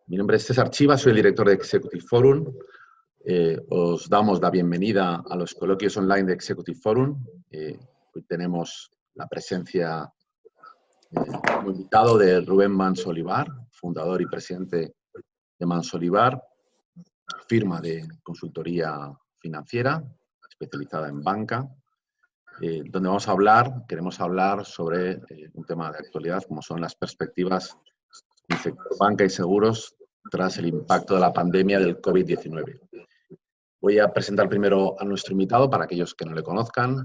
Mi nombre es César Chiva, soy el director de Executive Forum. Os damos la bienvenida a los coloquios online de Executive Forum. Hoy tenemos la presencia como invitado de Rubén Mansolivar, fundador y presidente de Mansolivar, firma de consultoría financiera especializada en banca, donde queremos hablar sobre un tema de actualidad, como son las perspectivas del sector banca y seguros tras el impacto de la pandemia del COVID-19. Voy a presentar primero a nuestro invitado para aquellos que no le conozcan.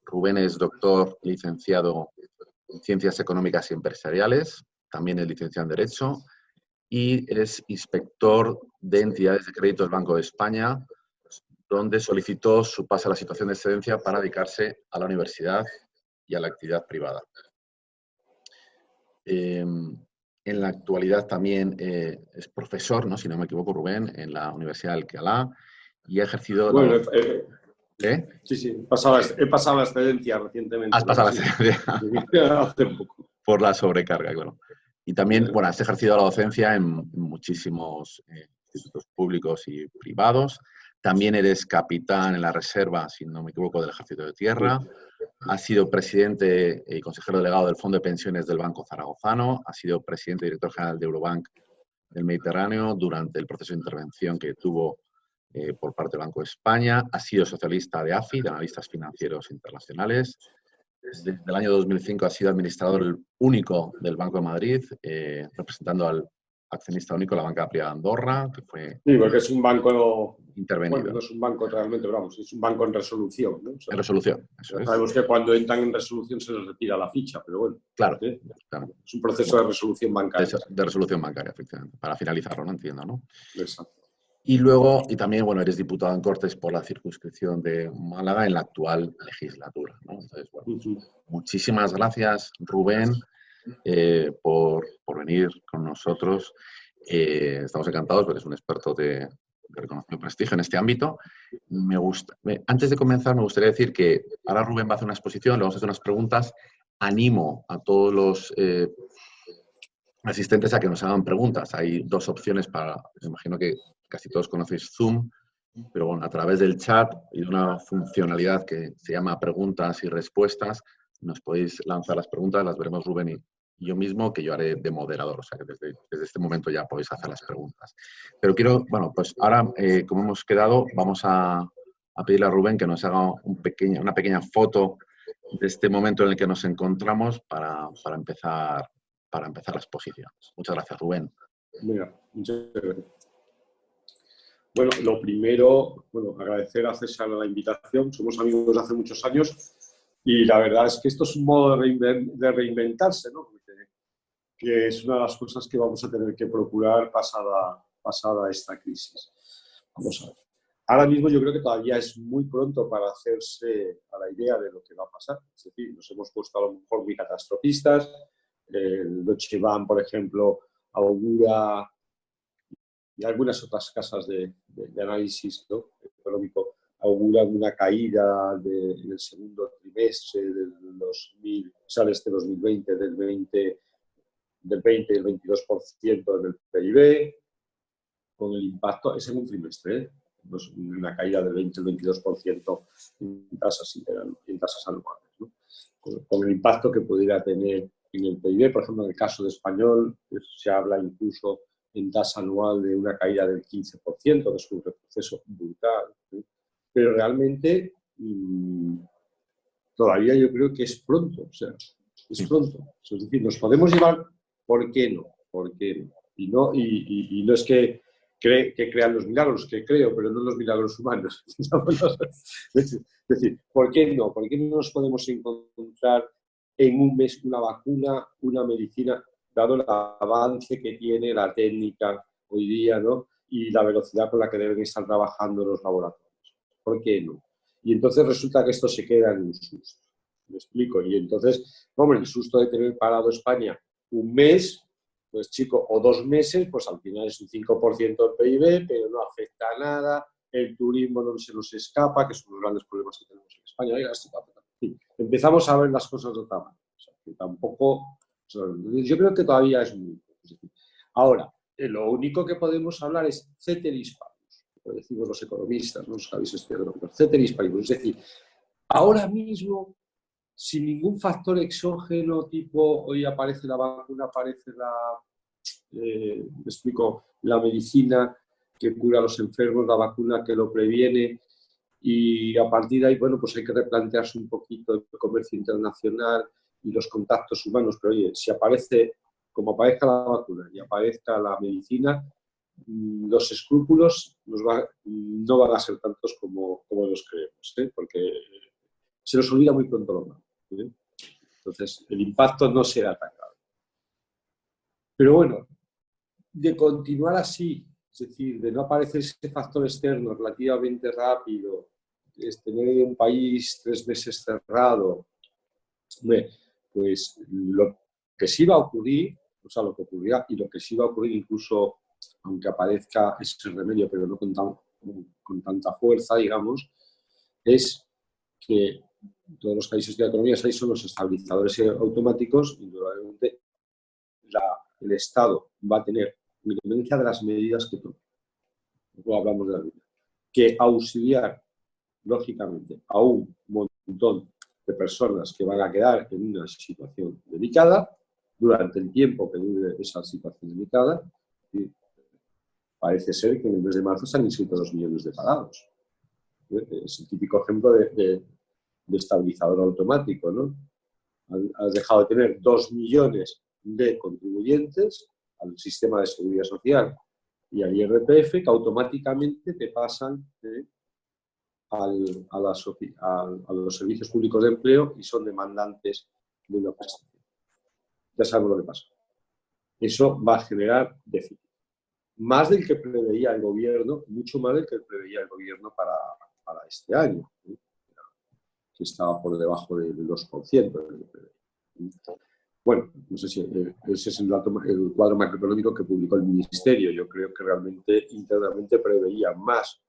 Rubén es doctor licenciado en Ciencias Económicas y Empresariales, también es licenciado en Derecho y es inspector de entidades de crédito del Banco de España, donde solicitó su pase a la situación de excedencia para dedicarse a la universidad y a la actividad privada. En la actualidad también es profesor, ¿no? Si no me equivoco, Rubén, en la Universidad de Alcalá y ha ejercido... Bueno, sí, he pasado la excedencia recientemente. Has pasado la excedencia. Hace poco. Por la sobrecarga, claro. Y también, bueno, has ejercido la docencia en muchísimos institutos públicos y privados. También eres capitán en la reserva, si no me equivoco, del Ejército de Tierra. Has sido presidente y consejero delegado del Fondo de Pensiones del Banco Zaragozano. Has sido presidente y director general de Eurobank del Mediterráneo durante el proceso de intervención que tuvo por parte del Banco de España. Has sido socialista de AFI, de Analistas Financieros Internacionales. Desde el año 2005 ha sido administrador único del Banco de Madrid, representando al accionista único de la banca privada de Andorra, que fue... Sí, porque es un banco intervenido. Bueno, no es un banco realmente, pero vamos, es un banco en resolución, ¿no? O sea, en resolución, eso es. Sabemos que cuando entran en resolución se les retira la ficha, pero bueno. Claro, claro. Es un proceso de resolución bancaria. De resolución bancaria, efectivamente. Para finalizarlo, ¿no? Entiendo, ¿no? Exacto. Y luego, y también, bueno, eres diputado en Cortes por la circunscripción de Málaga en la actual legislatura, ¿no? Entonces, bueno, muchísimas gracias, Rubén, por venir con nosotros. Estamos encantados porque es un experto de reconocido prestigio en este ámbito. Antes de comenzar, me gustaría decir que ahora Rubén va a hacer una exposición, le vamos a hacer unas preguntas. Animo a todos los asistentes a que nos hagan preguntas. Hay dos opciones me imagino que casi todos conocéis Zoom, pero bueno, a través del chat y de una funcionalidad que se llama preguntas y respuestas, nos podéis lanzar las preguntas, las veremos Rubén y yo mismo, que yo haré de moderador, o sea que desde este momento ya podéis hacer las preguntas. Pero quiero, bueno, pues ahora, como hemos quedado, vamos a pedirle a Rubén que nos haga una pequeña foto de este momento en el que nos encontramos para empezar la exposición. Muchas gracias, Rubén. Mira, muchas gracias. Bueno, lo primero, agradecer a César la invitación. Somos amigos de hace muchos años y la verdad es que esto es un modo de reinventarse, ¿no? Que es una de las cosas que vamos a tener que procurar pasada esta crisis. Vamos a ver. Ahora mismo yo creo que todavía es muy pronto para hacerse a la idea de lo que va a pasar. Es decir, nos hemos puesto a lo mejor muy catastrofistas. El Deutsche Bank, por ejemplo, augura, y algunas otras casas de análisis, ¿no?, económico, auguran una caída en el segundo trimestre del 2020 del 20 y el 22% en el PIB, con el impacto, es en un trimestre, una caída del 20 y el 22% en tasas anuales, ¿no? Con el impacto que pudiera tener en el PIB. Por ejemplo, en el caso de español, se habla incluso en tasa anual de una caída del 15%, que es un retroceso brutal, ¿sí? Pero realmente todavía yo creo que es pronto, o sea, es pronto. Es decir, nos podemos llevar, ¿por qué no? ¿Por qué no? Y no es que crean los milagros, que creo, pero no los milagros humanos. Es decir, ¿por qué no? ¿Por qué no nos podemos encontrar en un mes una vacuna, una medicina, dado el avance que tiene la técnica hoy día, ¿no?, y la velocidad con la que deben estar trabajando los laboratorios? ¿Por qué no? Y entonces resulta que esto se queda en un susto. ¿Me explico? Y entonces, hombre, el susto de tener parado España un mes, pues chico, o 2 meses, pues al final es un 5% del PIB, pero no afecta a nada, el turismo no se nos escapa, que son los grandes problemas que tenemos en España. Oiga, empezamos a ver las cosas de otra manera. O sea, que tampoco... Yo creo que todavía es muy... Ahora, lo único que podemos hablar es ceteris paribus, como decimos los economistas, no sabéis estudiado, pero ceteris paribus, es decir, ahora mismo, sin ningún factor exógeno, tipo hoy aparece la vacuna, aparece me explico, la medicina que cura a los enfermos, la vacuna que lo previene, y a partir de ahí, bueno, pues hay que replantearse un poquito el comercio internacional y los contactos humanos, pero oye, si aparece, como aparezca la vacuna y aparezca la medicina, los escrúpulos no van a ser tantos como los creemos, ¿eh? Porque se nos olvida muy pronto lo malo, ¿eh? Entonces, el impacto no será tan grave. Pero bueno, de continuar así, es decir, de no aparecer ese factor externo relativamente rápido, es tener un país 3 meses cerrado, pues lo que sí va a ocurrir, o sea, lo que ocurrirá y lo que sí va a ocurrir incluso aunque aparezca ese remedio, pero no con tanta fuerza, digamos, es que todos los países de economías ahí son los estabilizadores automáticos, indudablemente el Estado va a tener, con independencia de las medidas que tome, luego hablamos de la vida, que auxiliar, lógicamente, a un montón de personas que van a quedar en una situación delicada durante el tiempo que dure esa situación delicada. Y parece ser que en el mes de marzo se han inscrito 2 millones de parados. Es el típico ejemplo de estabilizador automático, ¿no? Has dejado de tener 2 millones de contribuyentes al sistema de seguridad social y al IRPF que automáticamente te pasan a los servicios públicos de empleo y son demandantes de una prestación. Ya sabemos lo que pasa. Eso va a generar déficit. Más del que preveía el gobierno, mucho más del que preveía el gobierno para este año, ¿eh? Que estaba por debajo del 2%. Bueno, no sé si ese es el cuadro macroeconómico que publicó el Ministerio. Yo creo que realmente internamente preveía más,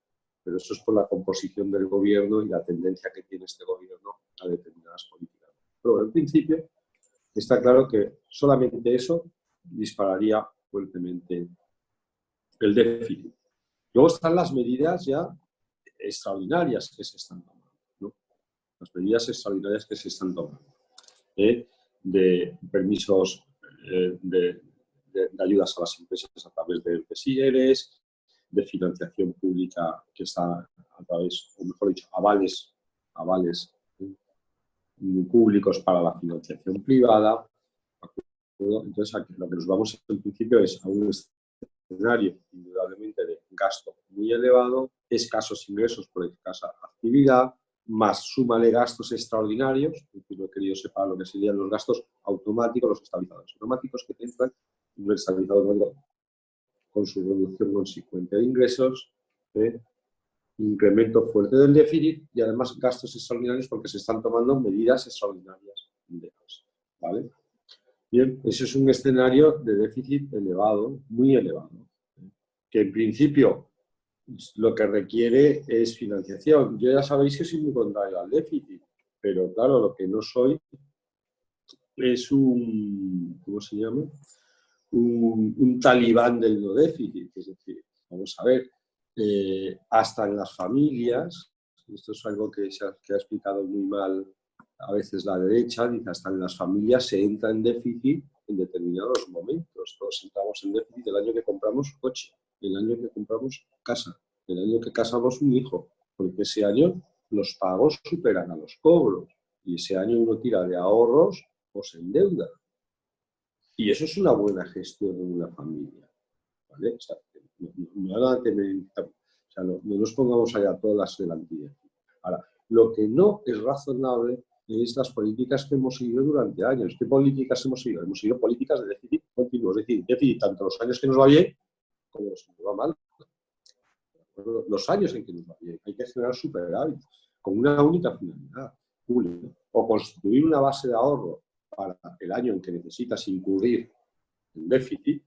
pero eso es por la composición del gobierno y la tendencia que tiene este gobierno a determinadas políticas. Pero en principio está claro que solamente eso dispararía fuertemente el déficit. Luego están las medidas ya extraordinarias que se están tomando, ¿no? Las medidas extraordinarias que se están tomando, de permisos de ayudas a las empresas a través de PSIERES, de financiación pública que está a través, o mejor dicho, avales públicos para la financiación privada. Entonces, aquí lo que nos vamos en principio es a un escenario indudablemente de gasto muy elevado, escasos ingresos por escasa actividad, más súmale gastos extraordinarios, es decir, lo he querido separar lo que serían los gastos automáticos, los estabilizadores automáticos que te entran, un estabilizador automático con su reducción consecuente de ingresos, incremento fuerte del déficit y además gastos extraordinarios porque se están tomando medidas extraordinarias de gasto, ¿vale? Bien, eso es un escenario de déficit elevado, muy elevado, que en principio lo que requiere es financiación. Yo ya sabéis que soy muy contrario al déficit, pero claro, lo que no soy es ¿cómo se llama? Un talibán del no déficit. Es decir, vamos a ver, hasta en las familias, esto es algo que ha explicado muy mal a veces la derecha, dice hasta en las familias se entra en déficit en determinados momentos. Todos entramos en déficit el año que compramos coche, el año que compramos casa, el año que casamos un hijo, porque ese año los pagos superan a los cobros y ese año uno tira de ahorros o se endeuda. Y eso es una buena gestión de una familia, ¿vale? O sea, no nos pongamos allá todas las delantillas. Ahora, lo que no es razonable es las políticas que hemos seguido durante años. ¿Qué políticas hemos seguido? Hemos seguido políticas de déficit continuo, es decir, déficit tanto los años que nos va bien como los que nos va mal. Los años en que nos va bien. Hay que generar superávit con una única finalidad, pública, o constituir una base de ahorro para el año en que necesitas incurrir en déficit,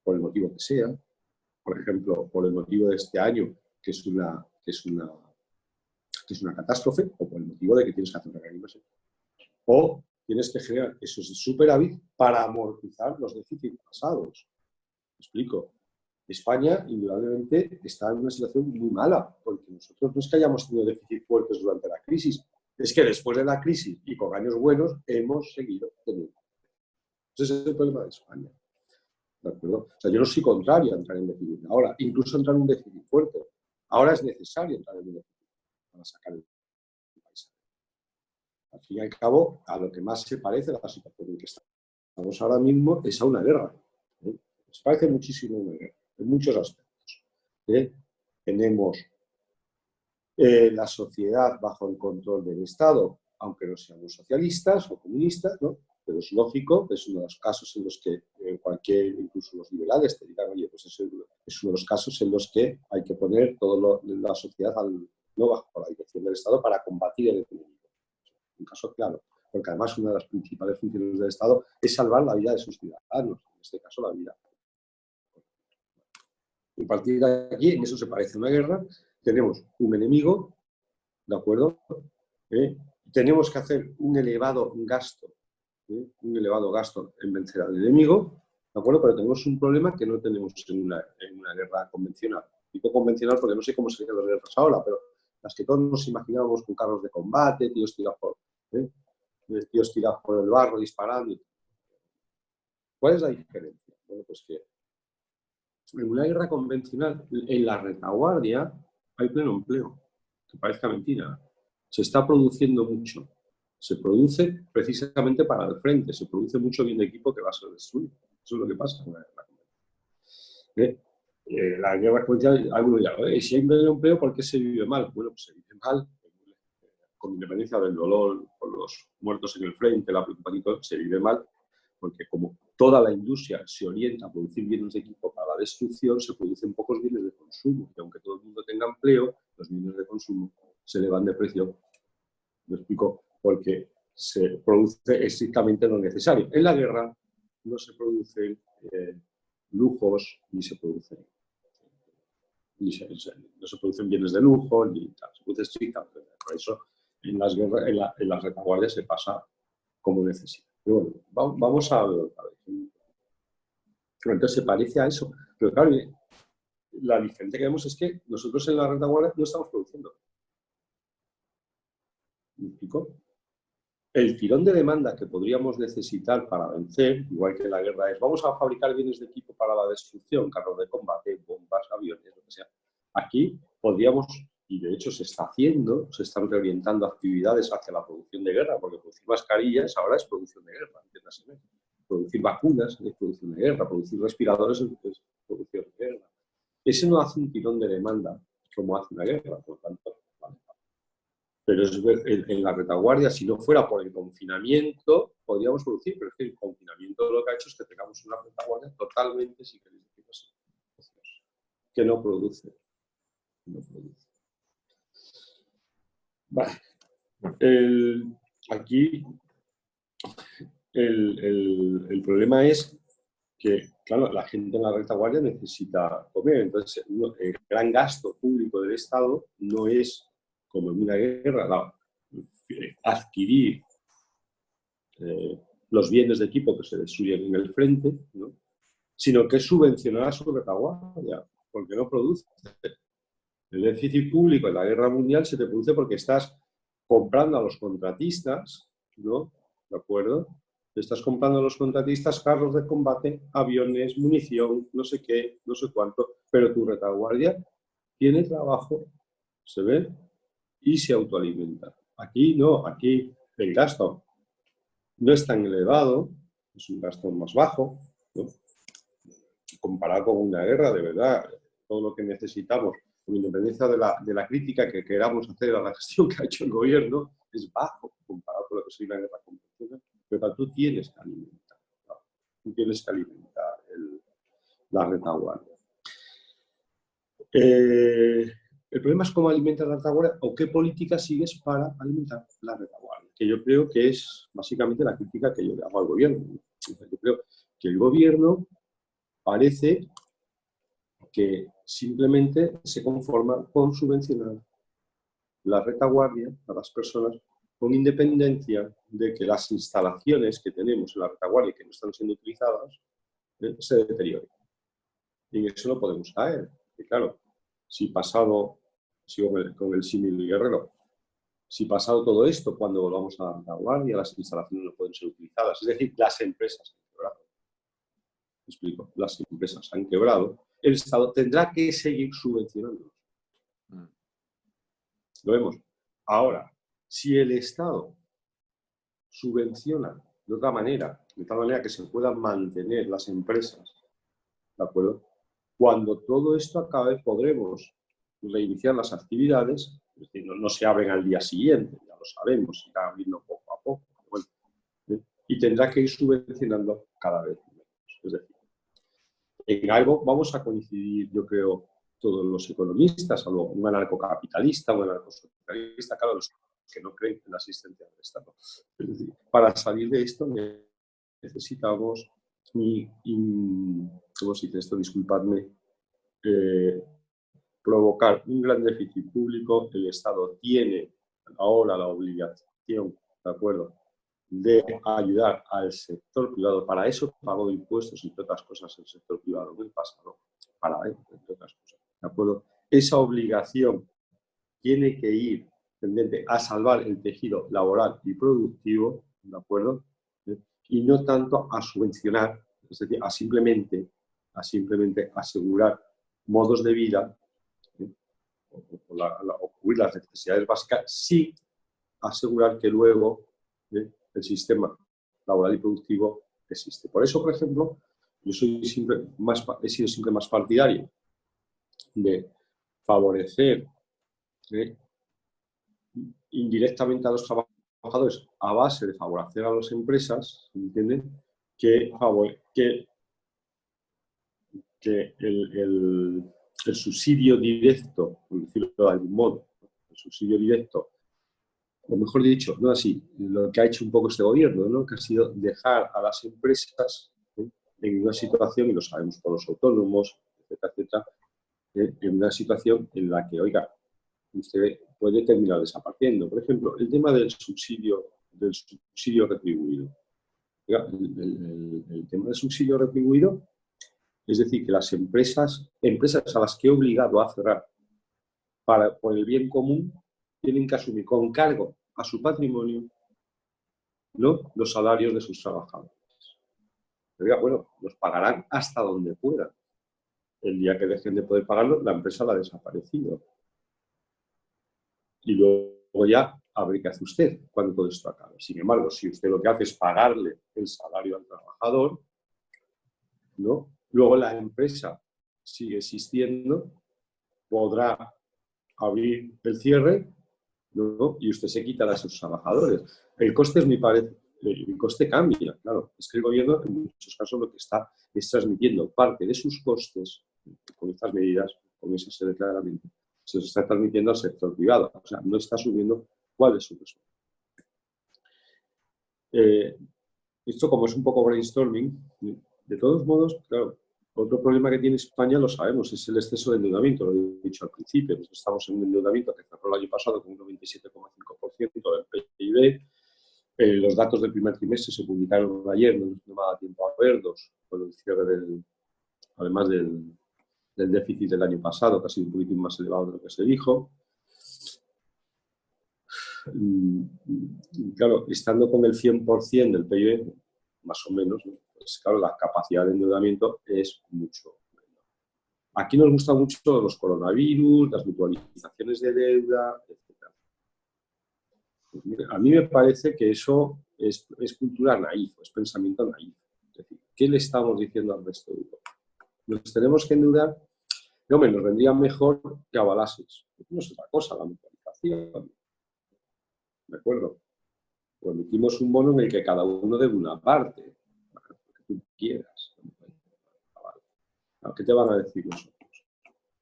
por el motivo que sea, por ejemplo, por el motivo de este año, que es una catástrofe, o por el motivo de que tienes que hacer una gran inversión. O tienes que generar esos superávit para amortizar los déficits pasados. explico. España, indudablemente, está en una situación muy mala, porque nosotros no es que hayamos tenido déficits fuertes durante la crisis, es que después de la crisis y con años buenos hemos seguido teniendo. Ese es el problema de España. ¿De acuerdo? O sea, yo no soy contrario a entrar en déficit ahora, incluso entrar en un déficit fuerte. Ahora es necesario entrar en un déficit para sacar el país. Al fin y al cabo, a lo que más se parece la situación en que estamos ahora mismo es a una guerra. Se parece muchísimo a una guerra, en muchos aspectos. Tenemos la sociedad bajo el control del Estado, aunque no seamos socialistas o comunistas, ¿no? Pero es lógico, es uno de los casos en los que incluso los liberales te digan, oye, pues es uno de los casos en los que hay que poner toda la sociedad no bajo la dirección del Estado para combatir el enemigo. Un caso claro, porque además una de las principales funciones del Estado es salvar la vida de sus ciudadanos, en este caso la vida. Y a partir de aquí, en eso se parece a una guerra, tenemos un enemigo, ¿de acuerdo? Tenemos que hacer un elevado gasto en vencer al enemigo, ¿de acuerdo? Pero tenemos un problema que no tenemos en una guerra convencional. Digo convencional porque no sé cómo serían las guerras ahora, pero las que todos nos imaginábamos con carros de combate, tíos tirados por el barro disparando. ¿Cuál es la diferencia? Bueno, pues que en una guerra convencional, en la retaguardia, hay pleno empleo. Que parezca mentira. Se está produciendo mucho. Se produce precisamente para el frente. Se produce mucho bien de equipo que va a ser destruido. Eso es lo que pasa en una guerra convencional. La guerra convencional, algunos dirán, si hay pleno empleo, ¿por qué se vive mal? Bueno, pues se vive mal, con independencia del dolor por los muertos en el frente, la preocupación, se vive mal, porque como toda la industria se orienta a producir bienes de equipo para la destrucción, se producen pocos bienes de consumo. Y aunque todo el mundo tenga empleo, los bienes de consumo se elevan de precio. Lo explico, porque se produce estrictamente lo necesario. En la guerra no se producen lujos, ni se producen no se producen bienes de lujo, ni tal, se produce estrictamente. Por eso en las guerras, en las retaguardias se pasa como necesita. Pero bueno, vamos a ver. Entonces se parece a eso. Pero claro, la diferencia que vemos es que nosotros en la retaguardia no estamos produciendo. ¿Me explico? El tirón de demanda que podríamos necesitar para vencer, igual que en la guerra, es vamos a fabricar bienes de equipo para la destrucción, carros de combate, bombas, aviones, lo que sea. Aquí podríamos, y de hecho se está haciendo, se están reorientando actividades hacia la producción de guerra, porque producir mascarillas ahora es producción de guerra, entiéndase. Producir vacunas es producción de guerra, producir respiradores es producción de guerra. Ese no hace un tirón de demanda como hace una guerra, por lo tanto, vale. Pero en la retaguardia, si no fuera por el confinamiento, podríamos producir, pero es que el confinamiento lo que ha hecho es que tengamos una retaguardia totalmente, si queréis decirlo así, que no produce. No produce. Vale. Aquí el problema es que, claro, la gente en la retaguardia necesita comer. Entonces, el gran gasto público del Estado no es, como en una guerra, adquirir los bienes de equipo que se destruyen en el frente, ¿no? Sino que es subvencionar a su retaguardia, porque no produce. El déficit público en la guerra mundial se te produce porque estás comprando a los contratistas, ¿no? ¿De acuerdo? Estás comprando a los contratistas carros de combate, aviones, munición, no sé qué, no sé cuánto, pero tu retaguardia tiene trabajo, se ve, y se autoalimenta. Aquí no, aquí el gasto no es tan elevado, es un gasto más bajo, ¿no? Comparado con una guerra, de verdad, todo lo que necesitamos, con independencia de la crítica que queramos hacer a la gestión que ha hecho el gobierno, es bajo comparado con lo que sería una guerra convencional. Pero tú tienes que alimentar, ¿no? Tú tienes que alimentar la retaguardia. El problema es cómo alimentas la retaguardia o qué política sigues para alimentar la retaguardia, que yo creo que es básicamente la crítica que yo le hago al gobierno. Yo creo que el gobierno parece que simplemente se conforma con subvencionar la retaguardia a las personas con independencia de que las instalaciones que tenemos en la retaguardia que no están siendo utilizadas se deterioren. Y en eso no podemos caer. Y claro, si pasado, sigo con el símil guerrero, si pasado todo esto, cuando volvamos a la guardia, las instalaciones no pueden ser utilizadas. Es decir, las empresas han quebrado. ¿Me explico? Las empresas han quebrado. El Estado tendrá que seguir subvencionándolos. Lo vemos. Ahora, si el Estado subvenciona de otra manera, de tal manera que se puedan mantener las empresas, ¿de acuerdo? Cuando todo esto acabe, podremos reiniciar las actividades, es decir, no se abren al día siguiente, ya lo sabemos, irá abriendo poco a poco, bueno, y tendrá que ir subvencionando cada vez menos. Es decir, en algo vamos a coincidir, yo creo, todos los economistas, salvo un anarcocapitalista, un anarcosocialista, claro, los que no creen en la existencia del Estado. Es decir, para salir de esto necesitamos, ¿cómo se dice esto? Disculpadme, provocar un gran déficit público. El Estado tiene ahora la obligación, ¿de acuerdo?, de ayudar al sector privado. Para eso pagó impuestos, entre otras cosas, el sector privado en el pasado, para eso, entre otras cosas, ¿de acuerdo? Esa obligación tiene que ir tendente a salvar el tejido laboral y productivo, ¿de acuerdo? Y no tanto a subvencionar, es decir, a simplemente asegurar modos de vida, o cubrir las necesidades básicas, sí asegurar que luego el sistema laboral y productivo existe. Por eso, por ejemplo, yo he sido siempre más partidario de favorecer indirectamente a los trabajadores a base de favorecer a las empresas, ¿entienden? Que el subsidio directo, por decirlo de algún modo, el subsidio directo, o mejor dicho, no así, lo que ha hecho un poco este gobierno, ¿no?, que ha sido dejar a las empresas en una situación, y lo sabemos por los autónomos, etcétera, etcétera, en una situación en la que, oiga, usted puede terminar desapareciendo. Por ejemplo, el tema del subsidio retribuido. Oiga, el tema del subsidio retribuido, es decir, que las empresas a las que he obligado a cerrar por el bien común, tienen que asumir con cargo a su patrimonio, ¿no?, los salarios de sus trabajadores. Pero, bueno, los pagarán hasta donde puedan. El día que dejen de poder pagarlo, la empresa la ha desaparecido. Y luego ya a ver qué hace usted cuando todo esto acabe. Sin embargo, si usted lo que hace es pagarle el salario al trabajador, ¿no?, luego la empresa sigue existiendo, podrá abrir el cierre, ¿no?, y usted se quitará a sus trabajadores. El coste el coste cambia, claro. Es que el gobierno en muchos casos lo que está es transmitiendo parte de sus costes con estas medidas, con esa sede claramente, se los está transmitiendo al sector privado. O sea, no está asumiendo cuál es su responsabilidad. Esto, como es un poco brainstorming, de todos modos, claro, otro problema que tiene España, lo sabemos, es el exceso de endeudamiento, lo he dicho al principio. Nosotros estamos en un endeudamiento que cerró el año pasado con un 97,5% del PIB. Los datos del primer trimestre se publicaron ayer, no me ha dado tiempo a verlos, con el cierre además del déficit del año pasado, que ha sido un poquitín más elevado de lo que se dijo. Claro, estando con el 100% del PIB, más o menos, pues claro, la capacidad de endeudamiento es mucho menor. Aquí nos gustan mucho los coronavirus, las mutualizaciones de deuda, etc. Pues mira, a mí me parece que eso es cultura naif, es pensamiento naif. Es decir, ¿qué le estamos diciendo al resto de Europa? Nos tenemos que endeudar. No, nos vendría mejor que avalases. No es otra cosa la mutualización. ¿De acuerdo? O emitimos un bono en el que cada uno debe una parte, lo que tú quieras. ¿Qué te van a decir nosotros?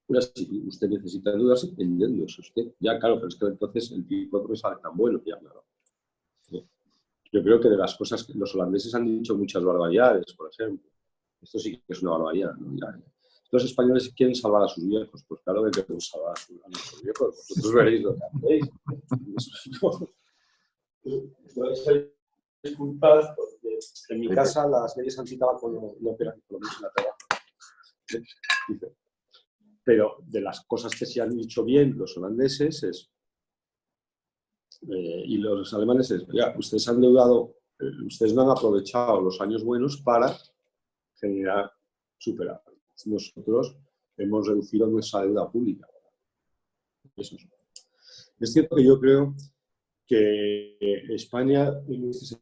Pues si usted necesita endeudarse, endeudarse usted. Ya, claro, pero es que entonces el tipo no sale tan bueno, ya, claro. Yo creo que de las cosas que los holandeses han dicho muchas barbaridades, por ejemplo. Esto sí que es una barbaridad, ¿no? Ya, los españoles quieren salvar a sus viejos, pues claro que queremos salvar a nuestros viejos. Vosotros veréis lo que hacéis. Disculpad, porque en mi casa las leyes antitabaco no operan por lo menos en la trabajo. dice. Pero de las cosas que se han dicho bien los holandeses y los alemanes es, ya, ustedes han endeudado, ustedes no han aprovechado los años buenos para generar superávit. Nosotros hemos reducido nuestra deuda pública. Eso es cierto que yo creo que España, a ver si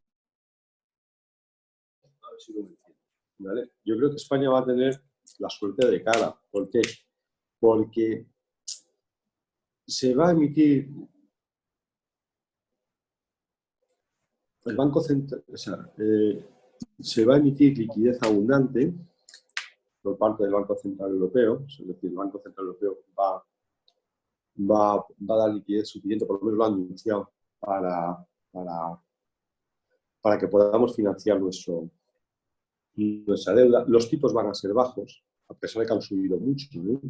lo entiendo, ¿vale? Yo creo que España va a tener la suerte de cara. ¿Por qué? Porque se va a emitir el Banco Central, o sea, se va a emitir liquidez abundante por parte del Banco Central Europeo, es decir, el Banco Central Europeo va a dar liquidez suficiente, por lo menos lo han anunciado, para que podamos financiar nuestra deuda. Los tipos van a ser bajos, a pesar de que han subido mucho, ¿no?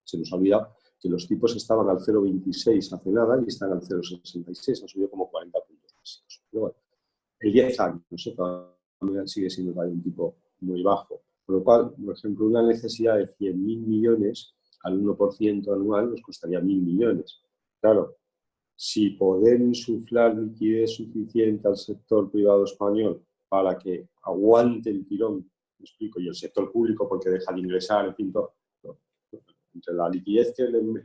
Se nos ha olvidado que los tipos estaban al 0,26 hace nada y están al 0,66, han subido como 40 puntos básicos. Pero bueno, el 10 años, todavía sigue siendo un tipo muy bajo. Por lo cual, por ejemplo, una necesidad de 100.000 millones al 1% anual nos costaría 1.000 millones. Claro, si podemos insuflar liquidez suficiente al sector privado español para que aguante el tirón, me explico, y el sector público porque deja de ingresar, en fin, todo, entre la liquidez,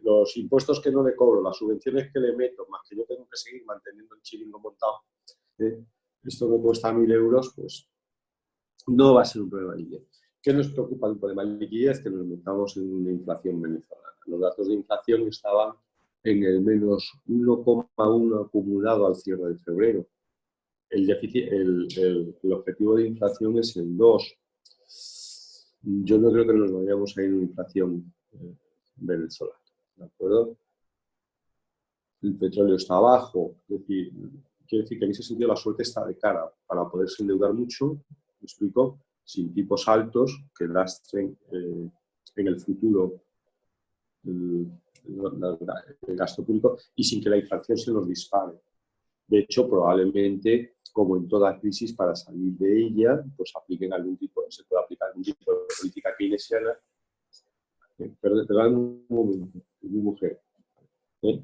los impuestos que no le cobro, las subvenciones que le meto, más que yo tengo que seguir manteniendo el chiringo montado, esto me cuesta 1.000 euros, pues no va a ser un problema de liquidez. ¿Qué nos preocupa el problema de liquidez? Que nos metamos en una inflación venezolana. Los datos de inflación estaban en el menos 1,1 acumulado al cierre de febrero. El objetivo de inflación es el 2. Yo no creo que nos vayamos a ir a una inflación venezolana, ¿de acuerdo? El petróleo está bajo, es decir, quiere decir que en ese sentido la suerte está de cara para poderse endeudar mucho, me explico, sin tipos altos que lastren en el futuro el gasto público y sin que la inflación se nos dispare. De hecho, probablemente, como en toda crisis, para salir de ella, pues se puede aplicar algún tipo de política keynesiana. Perdón un momento, mi mujer.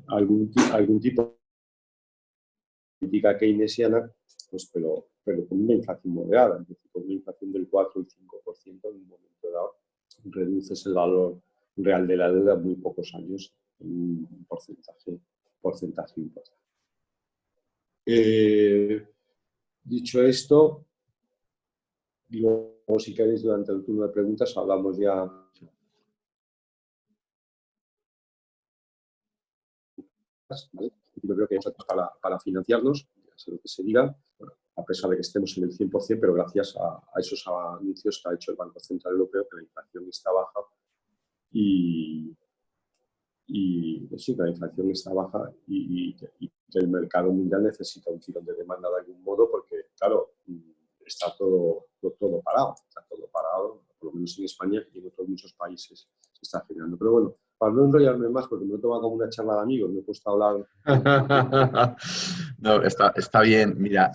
Algún tipo de política keynesiana, pues, pero con una inflación moderada, es decir, con una inflación del 4 o el 5% en un momento dado, reduces el valor real de la deuda en muy pocos años en un porcentaje importante. Dicho esto, luego si queréis durante el turno de preguntas hablamos ya. ¿Vale? Yo creo que para financiarnos, sé lo que se diga, bueno, a pesar de que estemos en el 100%, pero gracias a esos anuncios que ha hecho el Banco Central Europeo, que la inflación está baja y sí, que la inflación está baja y que el mercado mundial necesita un tirón de demanda de algún modo porque, claro, está todo parado, por lo menos en España y en otros muchos países se está generando. Pero bueno, para no enrollarme más, porque me lo tomo como una charla de amigos, me he puesto a hablar. No, está bien. Mira,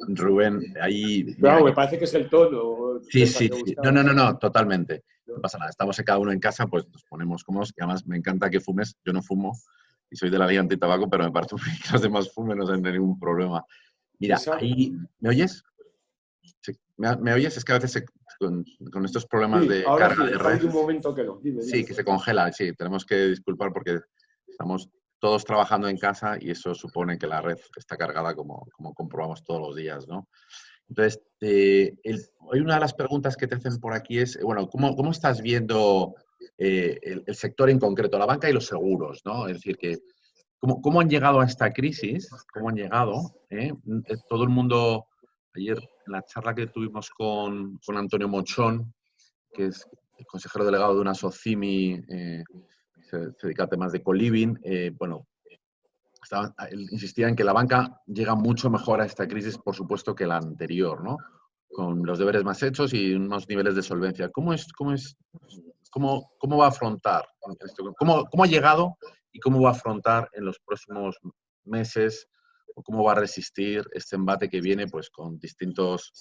Rubén, ahí... Claro, mira, me parece que es el tono. Sí. No, totalmente. No pasa nada. Estamos cada uno en casa, pues nos ponemos cómodos. Y además me encanta que fumes. Yo no fumo y soy de la Liga Antitabaco, pero me parece que los demás fumen, no hay ningún problema. Mira, ahí... ¿Me oyes? Sí. ¿Me oyes? Es que a veces con estos problemas de carga de red... Hay un momento que no. Dime. Que se congela. Sí, tenemos que disculpar porque estamos todos trabajando en casa y eso supone que la red está cargada como comprobamos todos los días, ¿no? Entonces, hay una de las preguntas que te hacen por aquí es, bueno, ¿cómo estás viendo el sector en concreto, la banca y los seguros, ¿no? Es decir, que ¿cómo han llegado a esta crisis? ¿Cómo han llegado? Todo el mundo, ayer en la charla que tuvimos con Antonio Mochón, que es el consejero delegado de una SOCIMI, se dedica a temas de co-living, bueno, él insistía en que la banca llega mucho mejor a esta crisis, por supuesto, que la anterior, ¿no? Con los deberes más hechos y unos niveles de solvencia. ¿Cómo va a afrontar esto? ¿Cómo ha llegado y cómo va a afrontar en los próximos meses o cómo va a resistir este embate que viene pues con distintos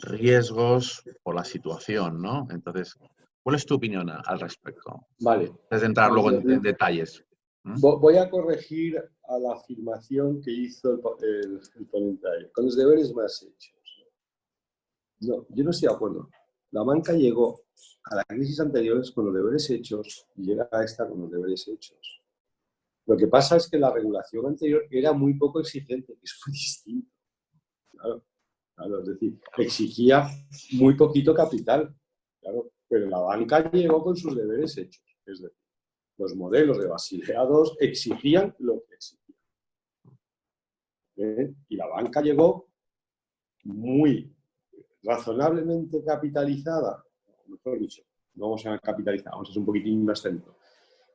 riesgos por la situación, ¿no? Entonces, ¿Cuál es tu opinión al respecto? Vale. Antes de entrar luego en detalles. Voy a corregir a la afirmación que hizo el ponente ayer, con los deberes más hechos. No, yo no estoy de acuerdo. La banca llegó a las crisis anteriores con los deberes hechos y llega a esta con los deberes hechos. Lo que pasa es que la regulación anterior era muy poco exigente, que es muy distinto. Claro, es decir, exigía muy poquito capital, claro, pero la banca llegó con sus deberes hechos. Es decir, los modelos de Basilea II exigían lo que exigían. Y la banca llegó muy razonablemente capitalizada, mejor dicho, no vamos a capitalizar, vamos a ser un poquitín más técnico,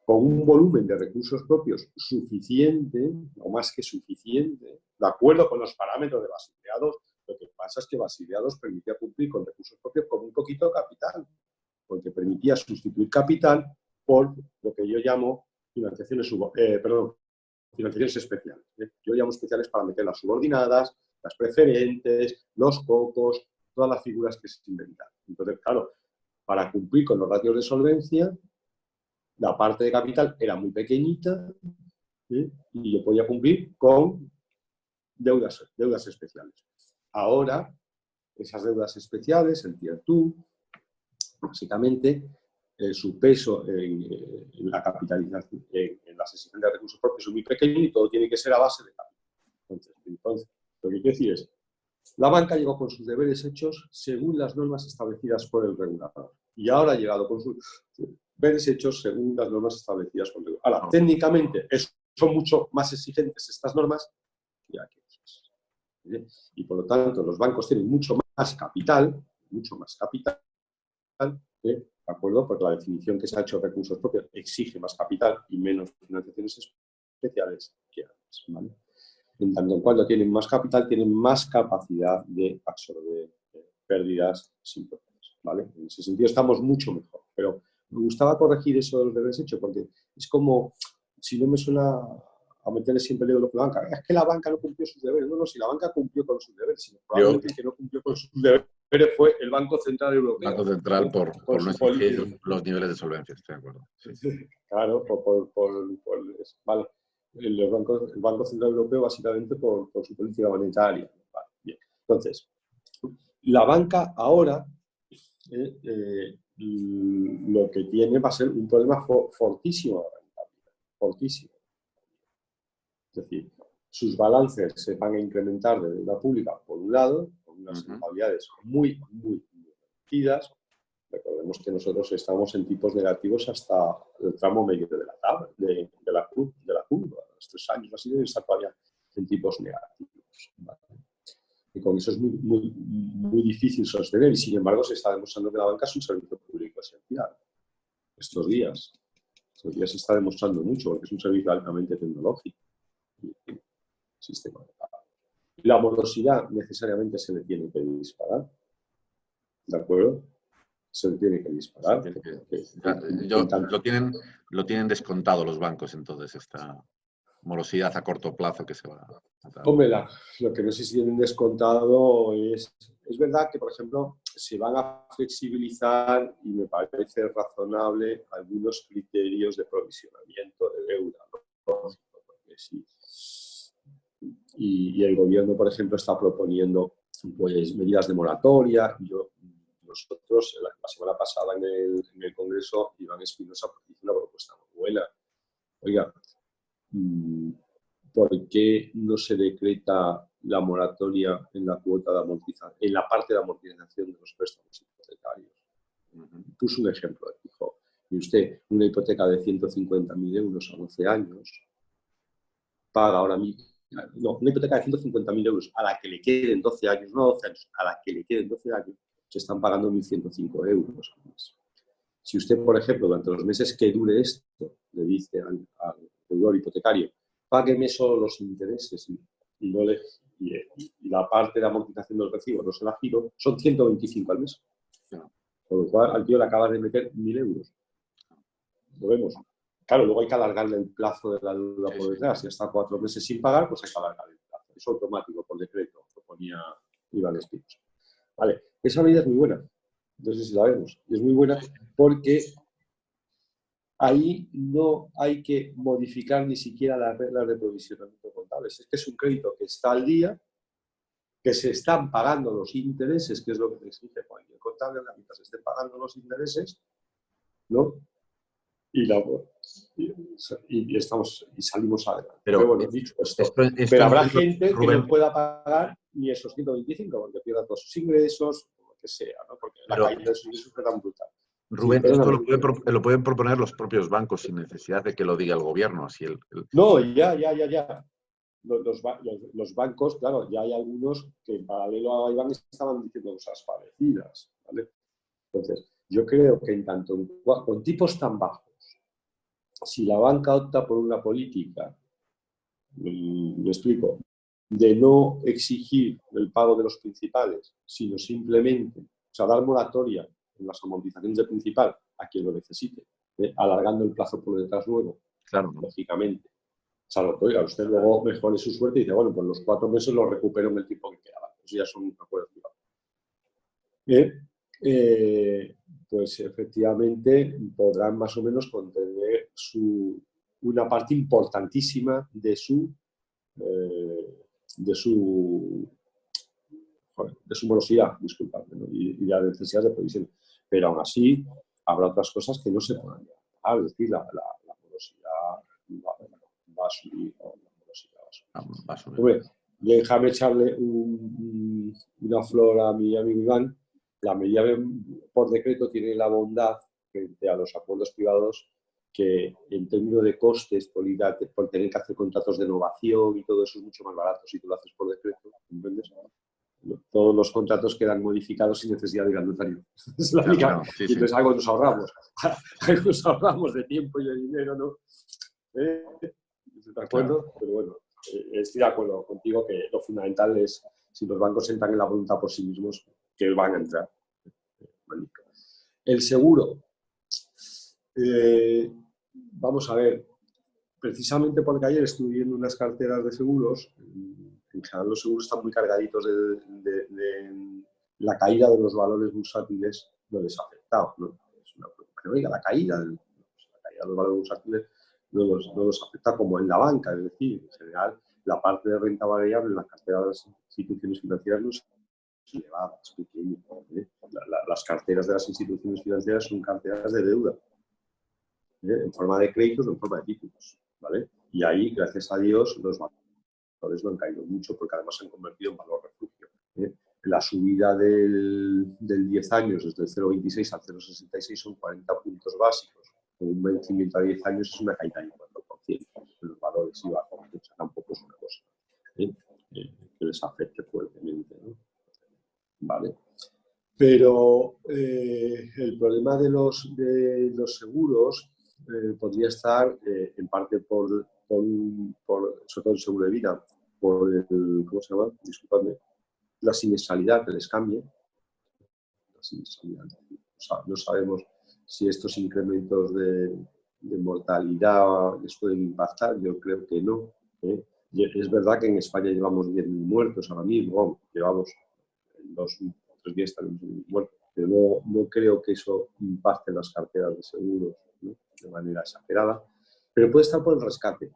con un volumen de recursos propios suficiente, o más que suficiente, de acuerdo con los parámetros de Basilea II. Lo que pasa es que Basilea II permitía cumplir con recursos propios con un poquito de capital, porque permitía sustituir capital por lo que yo llamo financiaciones especiales. Yo llamo especiales para meter las subordinadas, las preferentes, los cocos, todas las figuras que se inventan. Entonces, claro, para cumplir con los ratios de solvencia, la parte de capital era muy pequeñita, y yo podía cumplir con deudas especiales. Ahora, esas deudas especiales, el Tier 2, básicamente, su peso en la capitalización, en las exigencias de recursos propios es muy pequeño y todo tiene que ser a base de capital. Entonces, lo que quiero decir es, la banca llegó con sus deberes hechos según las normas establecidas por el regulador. Y ahora ha llegado con sus deberes hechos según las normas establecidas por el regulador. Ahora, técnicamente, son mucho más exigentes estas normas que aquellas. Y por lo tanto, los bancos tienen mucho más capital, ¿de acuerdo? Porque la definición que se ha hecho de recursos propios exige más capital y menos financiaciones especiales que antes, ¿vale? En tanto en cuanto tienen más capital, tienen más capacidad de absorber pérdidas sin problemas, ¿vale? En ese sentido estamos mucho mejor. Pero me gustaba corregir eso de los deberes hechos, porque es como, si no me suena a meterle siempre el dedo en la banca, es que la banca no cumplió sus deberes. No, si la banca cumplió con sus deberes, sino probablemente el que no cumplió con sus deberes fue el Banco Central Europeo. El Banco Central por no exigir los niveles de solvencia, estoy de acuerdo. Sí. Claro, vale. El Banco Central Europeo básicamente por su política monetaria. Vale, bien. Entonces, la banca ahora lo que tiene va a ser un problema fortísimo de rentabilidad, fortísimo. Es decir, sus balances se van a incrementar de deuda pública, por un lado, con unas rentabilidades muy reducidas. Recordemos que nosotros estamos en tipos negativos hasta el tramo medio de la tabla, de la curva. Los 3 años así debe estar todavía en tipos negativos, ¿vale? Y con eso es muy difícil sostener, y sin embargo se está demostrando que la banca es un servicio público esencial. Estos días se está demostrando mucho, porque es un servicio altamente tecnológico. Sistema de pago. La morosidad necesariamente se le tiene que disparar, ¿de acuerdo? Se le tiene que disparar. Lo tienen descontado los bancos, entonces, esta morosidad a corto plazo que se va a dar. Hombre, lo que no sé si tienen descontado es verdad que, por ejemplo, se van a flexibilizar, y me parece razonable, algunos criterios de provisionamiento de deuda, ¿no? Porque sí. Y el gobierno, por ejemplo, está proponiendo pues, medidas de moratoria. Nosotros, la semana pasada en el Congreso, Iván Espinosa hizo una propuesta muy buena. Oiga, ¿por qué no se decreta la moratoria en la cuota de amortización, en la parte de amortización de los préstamos hipotecarios? Puso un ejemplo, dijo, y usted, una hipoteca de 150.000 euros a 12 años, paga ahora mismo, no, una hipoteca de 150.000 euros a la que le queden 12 años, no 12 años, a la que le queden 12 años, se están pagando 1.105 euros al mes. Si usted, por ejemplo, durante los meses que dure esto, le dice al deudor hipotecario, págueme solo los intereses y la parte de amortización del recibo no se la giro, son 125 al mes. Con lo cual, al tío le acabas de meter 1.000 euros. Lo vemos. Claro, luego hay que alargarle el plazo de la deuda por detrás. Si está 4 meses sin pagar, pues hay que alargar el plazo. Es automático, por decreto, proponía Iván Espinosa. Vale, esa medida es muy buena. No sé si la vemos. Y es muy buena porque ahí no hay que modificar ni siquiera las reglas de provisionamiento contable. Es que es un crédito que está al día, que se están pagando los intereses, que es lo que te exige cualquier contable, mientras se estén pagando los intereses, ¿no? Y salimos adelante. Pero bueno, dicho esto, pero habrá gente que no pueda pagar ni esos 125 porque pierda todos sus ingresos, o lo que sea, ¿no? Porque la caída de sus ingresos es tan brutal. Rubén, sí, esto lo pueden proponer los propios bancos sin necesidad de que lo diga el gobierno. Así No, ya. Los bancos, claro, ya hay algunos que en paralelo a Iván estaban diciendo cosas parecidas, ¿vale? Entonces, yo creo que en tanto con tipos tan bajos, si la banca opta por una política, me explico, de no exigir el pago de los principales, sino simplemente, o sea, dar moratoria en las amortizaciones de principal a quien lo necesite, alargando el plazo por detrás luego, claro, lógicamente. Salvo que, oiga, usted luego mejore su suerte y dice, bueno, pues los 4 meses los recupero en el tiempo que quedaba. Eso ya son acuerdos privados. Pues efectivamente podrán más o menos contener una parte importantísima de su morosidad, disculpadme, ¿no? y de las necesidades de previsión. Pero aún así habrá otras cosas que no se podrán llegar. Es decir, la morosidad va a subir. Va a subir. Hombre, déjame echarle una flor a mi amigo Iván. La medida por decreto tiene la bondad frente a los acuerdos privados que en términos de costes, por tener que hacer contratos de innovación y todo eso es mucho más barato si tú lo haces por decreto, ¿entiendes? Todos los contratos quedan modificados sin necesidad de ir al notario. Es la única. Claro, sí, y entonces algo nos ahorramos. Algo nos ahorramos de tiempo y de dinero, ¿no? ¿De acuerdo? Claro. Pero bueno, estoy de acuerdo contigo que lo fundamental es, si los bancos entran en la voluntad por sí mismos, que van a entrar. El seguro. Vamos a ver, precisamente porque ayer estuve viendo unas carteras de seguros, en general los seguros están muy cargaditos de la caída de los valores bursátiles, no les ha afectado, ¿no? Es una preocupación. Oiga, la caída de los valores bursátiles no los afecta como en la banca, es decir, en general la parte de renta variable en la cartera de las instituciones financieras no es elevada, es pequeña, ¿eh? Las carteras de las instituciones financieras son carteras de deuda, en forma de créditos o en forma de títulos, ¿vale? Y ahí, gracias a Dios, los valores no han caído mucho porque además se han convertido en valor refugio. La subida del 10 años desde el 0,26 al 0,66 son 40 puntos básicos. Con un vencimiento a 10 años es una caída del 4%. Los valores y bajos, o sea, tampoco es una cosa que les afecte fuertemente, ¿no? ¿Vale? Pero el problema de los seguros podría estar en parte por sobre todo el seguro de vida, por el, ¿cómo se llama? Disculpadme, la siniestralidad que les cambie. La siniestralidad. O sea, no sabemos si estos incrementos de mortalidad les pueden impactar, yo creo que no. Es verdad que en España llevamos 10.000 muertos ahora mismo, llevamos 2 o 3 días también muertos, pero no creo que eso impacte en las carteras de seguros, ¿no? De manera exagerada, pero puede estar por el rescate.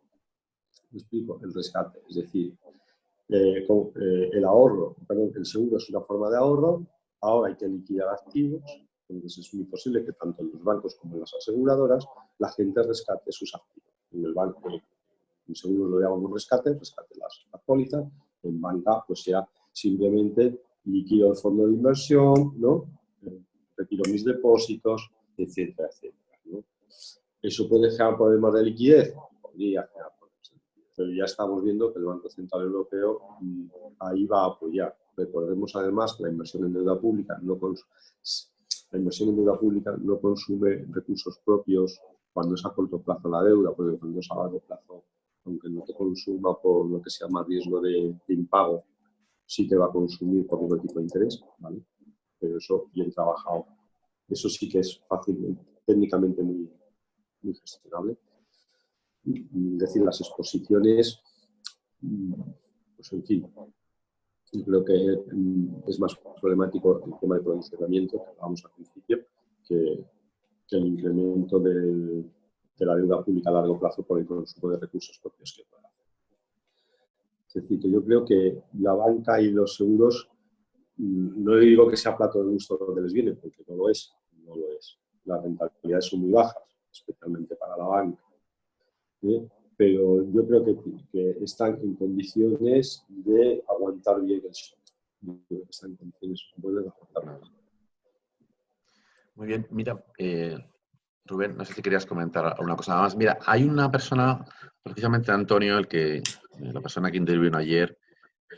Me explico, el rescate, es decir, el ahorro, perdón, el seguro es una forma de ahorro, ahora hay que liquidar activos, entonces es muy posible que tanto en los bancos como en las aseguradoras la gente rescate sus activos. En el banco, en seguro lo llamamos rescate las pólizas, en banca pues sea simplemente liquido el fondo de inversión, ¿no? Retiro mis depósitos, etcétera, etcétera, ¿no? ¿Eso puede generar problemas de liquidez? Podría generar problemas de liquidez, pero ya estamos viendo que el Banco Central Europeo ahí va a apoyar. Recordemos además que la inversión en deuda pública no consume recursos propios cuando es a corto plazo la deuda, porque cuando es a largo plazo, aunque no te consuma por lo que se llama riesgo de impago, sí te va a consumir por otro tipo de interés, ¿vale? Pero eso bien trabajado. Eso sí que es fácilmente, técnicamente muy gestionable. Es decir, las exposiciones, pues en fin, Y creo que es más problemático el tema del provisionamiento, que hablábamos al principio, que el incremento de la deuda pública a largo plazo por el consumo de recursos propios que pueda hacer. Es decir, que yo creo que la banca y los seguros, no digo que sea plato de gusto donde les viene, porque no lo es, no lo es. Las rentabilidades son muy bajas, especialmente para la banca. Pero yo creo que están en condiciones de aguantar bien el shock. Yo creo que están en condiciones buenas de aguantar bien. Muy bien, mira, Rubén, no sé si querías comentar alguna cosa más. Mira, hay una persona, precisamente Antonio, la persona que intervino ayer,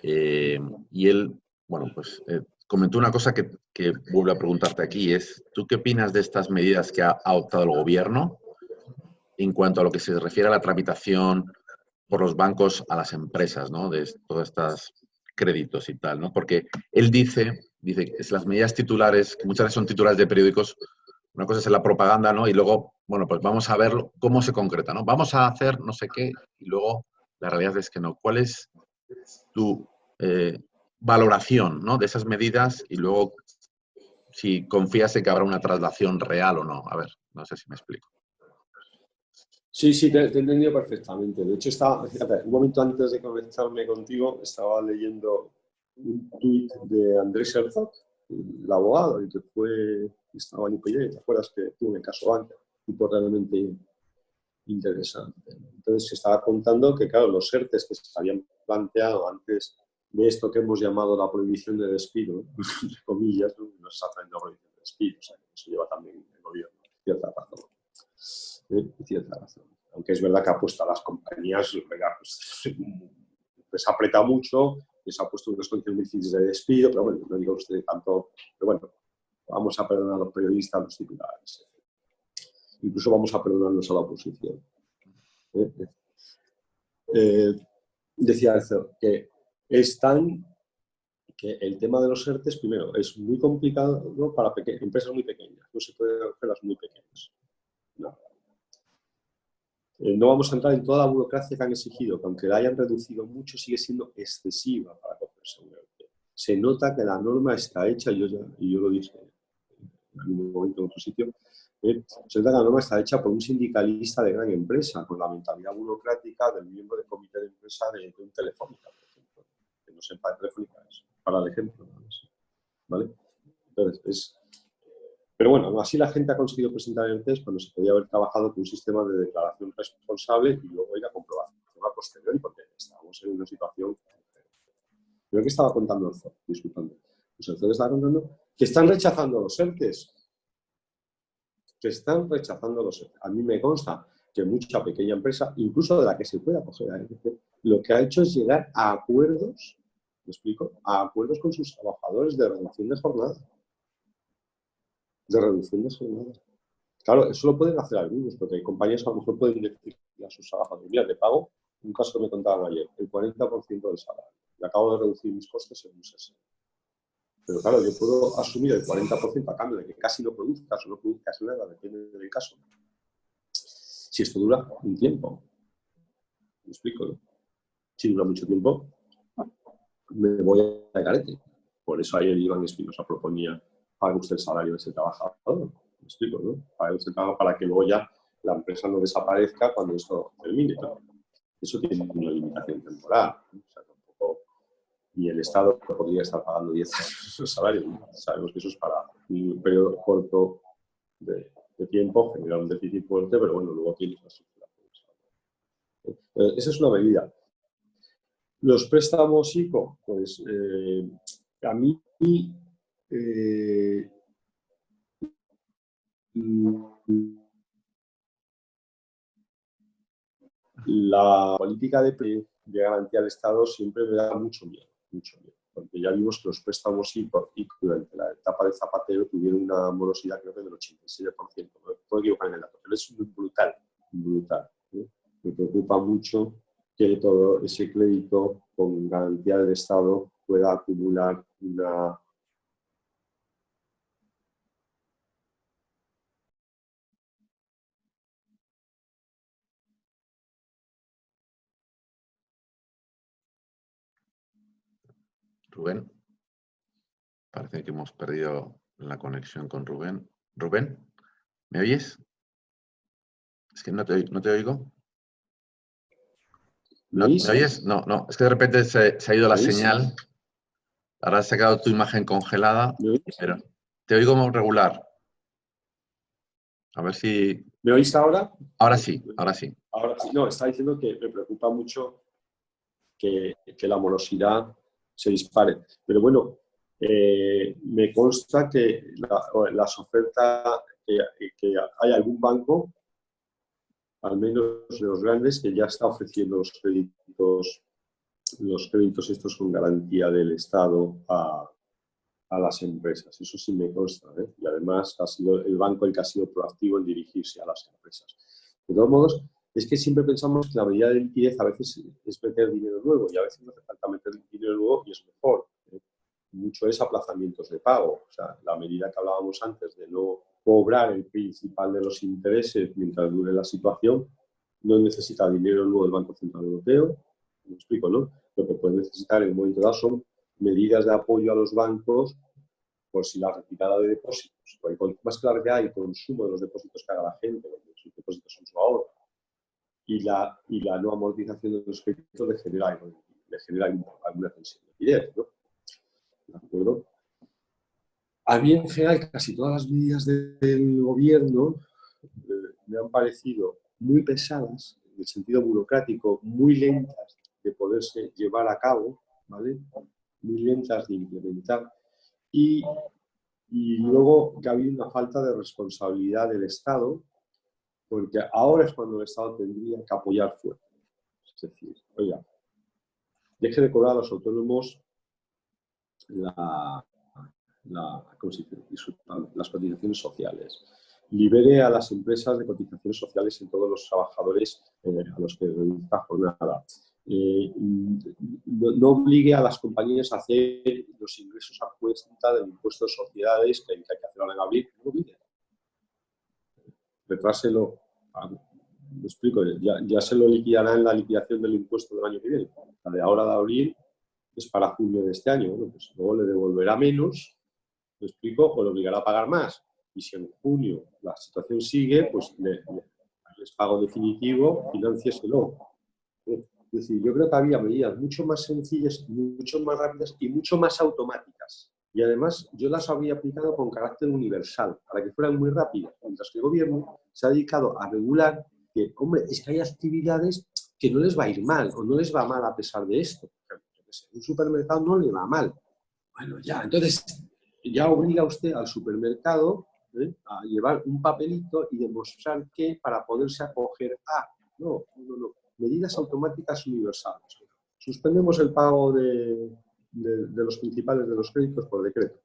y él, bueno, pues comentó una cosa que vuelvo a preguntarte aquí, es, ¿tú qué opinas de estas medidas que ha adoptado el gobierno en cuanto a lo que se refiere a la tramitación por los bancos a las empresas, ¿no? De todos estos créditos y tal, ¿no? Porque él dice que es las medidas titulares, que muchas veces son titulares de periódicos, una cosa es la propaganda, ¿no? Y luego, bueno, pues vamos a ver cómo se concreta, ¿no? Vamos a hacer no sé qué y luego la realidad es que no. ¿Cuál es tu valoración, ¿no? De esas medidas y luego si confías en que habrá una traslación real o no? A ver, no sé si me explico. Sí, te he entendido perfectamente. De hecho, fíjate, un momento antes de conectarme contigo, estaba leyendo un tuit de Andrés Herzog, el abogado, el que estaba en IPJ, ¿te acuerdas que tuvo el caso Banca? Un tipo realmente interesante. Entonces, se estaba contando que, claro, los ERTEs que se habían planteado antes de esto que hemos llamado la prohibición de despido, entre comillas, no es exactamente la prohibición de despido, o sea, que eso lleva también el gobierno, cierta razón. Cierta razón. Aunque es verdad que ha puesto a las compañías, les ha apretado mucho, les ha puesto unas condiciones muy difíciles de despido, pero bueno, no digo usted tanto, pero bueno, vamos a perdonar a los periodistas, a los titulares. Incluso vamos a perdonarnos a la oposición. Decía que que el tema de los ERTES, primero, es muy complicado, ¿no? Para empresas muy pequeñas, no se puede hacer las muy pequeñas. No. No vamos a entrar en toda la burocracia que han exigido, que aunque la hayan reducido mucho, sigue siendo excesiva para cogerse un ERTE. Se nota que la norma está hecha, y yo lo dije en algún momento en otro sitio, se nota que la norma está hecha por un sindicalista de gran empresa, con la mentalidad burocrática del miembro del comité de empresa de un Telefónica, por ejemplo. Que no sepa de Telefónica es para el ejemplo. ¿Vale? Entonces, pero bueno, aún así la gente ha conseguido presentar el test cuando se podía haber trabajado con un sistema de declaración responsable y luego ir a comprobación a posteriori, porque estábamos en una situación. Creo que estaba contando el CER, disculpando. Pues el CER estaba contando que están rechazando los ERTES. Que están rechazando los ERTES. A mí me consta que mucha pequeña empresa, incluso de la que se pueda coger a ERTE, lo que ha hecho es llegar a acuerdos, ¿me explico? A acuerdos con sus trabajadores de reducción de jornada. De reducción de jornada. Claro, eso lo pueden hacer algunos, porque hay compañías que a lo mejor pueden decir a sus trabajadores, mira, te pago, un caso que me contaban ayer, el 40% del salario. Y acabo de reducir mis costes en un 60%. Pero claro, yo puedo asumir el 40% a cambio de que casi no produzcas o no produzcas nada, depende del caso. Si esto dura un tiempo, me explico, ¿no? Si dura mucho tiempo, me voy a carete. Por eso ayer Iván Espinosa proponía, pague usted el salario de ese trabajador. Me explico, ¿no? Pague usted el trabajo para que luego ya la empresa no desaparezca cuando esto termine. ¿No? Eso tiene una limitación temporal. ¿No? O sea, tampoco... Y el Estado podría estar pagando 10 años de salario. ¿No? Sabemos que eso es para un periodo corto de tiempo, genera un déficit fuerte, pero bueno, luego tienes la estructura. Esa es una medida. Los préstamos ICO, pues a mí la política de garantía del Estado siempre me da mucho miedo, porque ya vimos que los préstamos ICO durante la etapa de Zapatero tuvieron una morosidad creo que del 87%, no puedo equivocar en el dato, pero es brutal. ¿Eh? Me preocupa mucho que todo ese crédito con garantía del Estado pueda acumular una... Rubén. Parece que hemos perdido la conexión con Rubén. Rubén, ¿me oyes? Es que no te oigo. ¿No, ¿me oyes? No, no. Es que de repente se ha ido la señal. Ahora se ha quedado tu imagen congelada. Pero te oigo como regular. A ver si... ¿Me oís ahora? Ahora sí, ahora sí. Ahora sí. No, está diciendo que me preocupa mucho que la morosidad se dispare. Pero bueno, me consta que las ofertas, que hay algún banco, al menos de los grandes, que ya está ofreciendo los créditos estos con garantía del Estado a las empresas. Eso sí me consta, ¿eh? Y además ha sido el banco el que ha sido proactivo en dirigirse a las empresas. De todos modos, es que siempre pensamos que la medida de liquidez a veces es meter dinero nuevo y a veces no hace falta meter dinero nuevo y es mejor, ¿eh? Mucho es aplazamientos de pago. O sea, la medida que hablábamos antes de no cobrar el principal de los intereses mientras dure la situación, no necesita dinero nuevo del Banco Central Europeo. Me explico, ¿no? Lo que puede necesitar en un momento dado son medidas de apoyo a los bancos por si la retirada de depósitos, porque cuanto más claro que hay el consumo de los depósitos que haga la gente, porque sus depósitos son su ahorro, y la no amortización de los créditos le genera alguna tensión de liquidez, ¿no? ¿De acuerdo? A mí, en general, casi todas las medidas del gobierno me han parecido muy pesadas, en el sentido burocrático, muy lentas de poderse llevar a cabo, ¿vale? Muy lentas de implementar. Y luego que ha habido una falta de responsabilidad del Estado, porque ahora es cuando el Estado tendría que apoyar fuerte. Es decir, oiga, deje de cobrar a los autónomos las cotizaciones sociales. Libere a las empresas de cotizaciones sociales en todos los trabajadores a los que realiza jornada. No obligue a las compañías a hacer los ingresos a cuenta del impuesto de sociedades que hay que hacer ahora en abril. No lo obligue. Retráselo. Me explico, ya se lo liquidará en la liquidación del impuesto del año que viene. La de ahora de abril es para junio de este año. Bueno, pues luego le devolverá menos, me explico, o le obligará a pagar más. Y si en junio la situación sigue, pues les pago definitivo, financiéselo. Es decir, yo creo que había medidas mucho más sencillas, mucho más rápidas y mucho más automáticas. Y además yo las habría aplicado con carácter universal, para que fueran muy rápidas. Mientras que el gobierno se ha dedicado a regular que, hombre, es que hay actividades que no les va a ir mal o no les va mal a pesar de esto. En un supermercado no le va mal. Bueno, ya, entonces ya obliga usted al supermercado a llevar un papelito y demostrar que para poderse acoger a... No. Medidas automáticas universales. Suspendemos el pago de los principales de los créditos por decreto.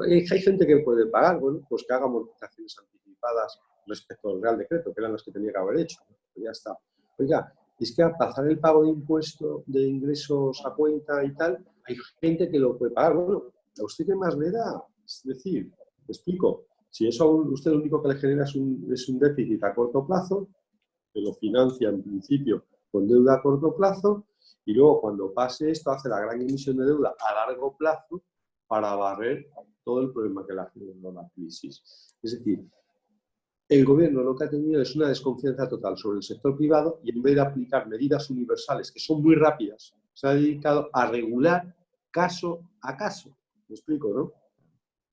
Hay gente que puede pagar, bueno, pues que haga amortizaciones anticipadas respecto al Real Decreto, que eran las que tenía que haber hecho. Pues ya está. Oiga, es que aplazar el pago de impuesto de ingresos a cuenta y tal, hay gente que lo puede pagar. Bueno, ¿a usted qué más le da? Es decir, me explico, si eso a usted lo único que le genera es un déficit a corto plazo, que lo financia en principio con deuda a corto plazo, y luego cuando pase esto hace la gran emisión de deuda a largo plazo para barrer todo el problema que le ha generado la crisis. Es decir, el gobierno lo que ha tenido es una desconfianza total sobre el sector privado y en vez de aplicar medidas universales que son muy rápidas, se ha dedicado a regular caso a caso. ¿Me explico, no?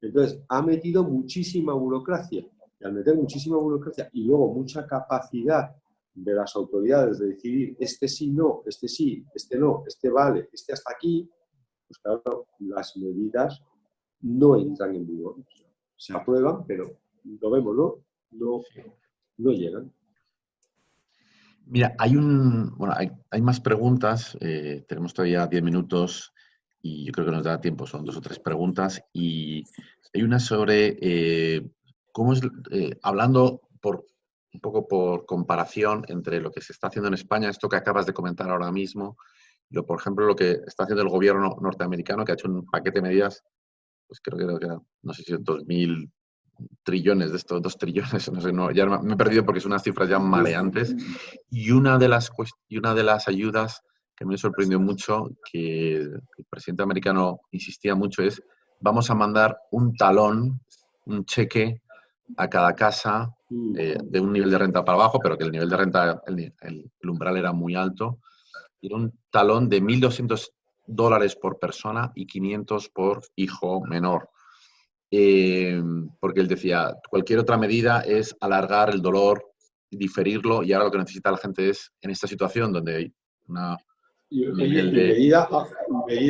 Entonces, ha metido muchísima burocracia. Y al meter muchísima burocracia y luego mucha capacidad de las autoridades de decidir este sí, no, este sí, este no, este vale, este hasta aquí, pues claro, las medidas no entran en vigor. Se aprueban, pero lo vemos, ¿no? No llegan. Mira, hay más preguntas. Tenemos todavía 10 minutos y yo creo que nos da tiempo. Son 2 o 3 preguntas. Y hay una sobre cómo es, hablando un poco por comparación entre lo que se está haciendo en España, esto que acabas de comentar ahora mismo, por ejemplo, lo que está haciendo el gobierno norteamericano, que ha hecho un paquete de medidas, pues creo que era, no sé si 2.000 trillones de estos, 2 trillones, no sé, ya me he perdido porque son unas cifras ya mareantes. Y una de las ayudas que me sorprendió mucho, que el presidente americano insistía mucho, es vamos a mandar un talón, un cheque a cada casa de un nivel de renta para abajo, pero que el nivel de renta, el umbral era muy alto, y era un talón de $1.200 por persona y 500 por hijo menor. Porque él decía, cualquier otra medida es alargar el dolor, diferirlo, y ahora lo que necesita la gente es, en esta situación donde hay un nivel de... medida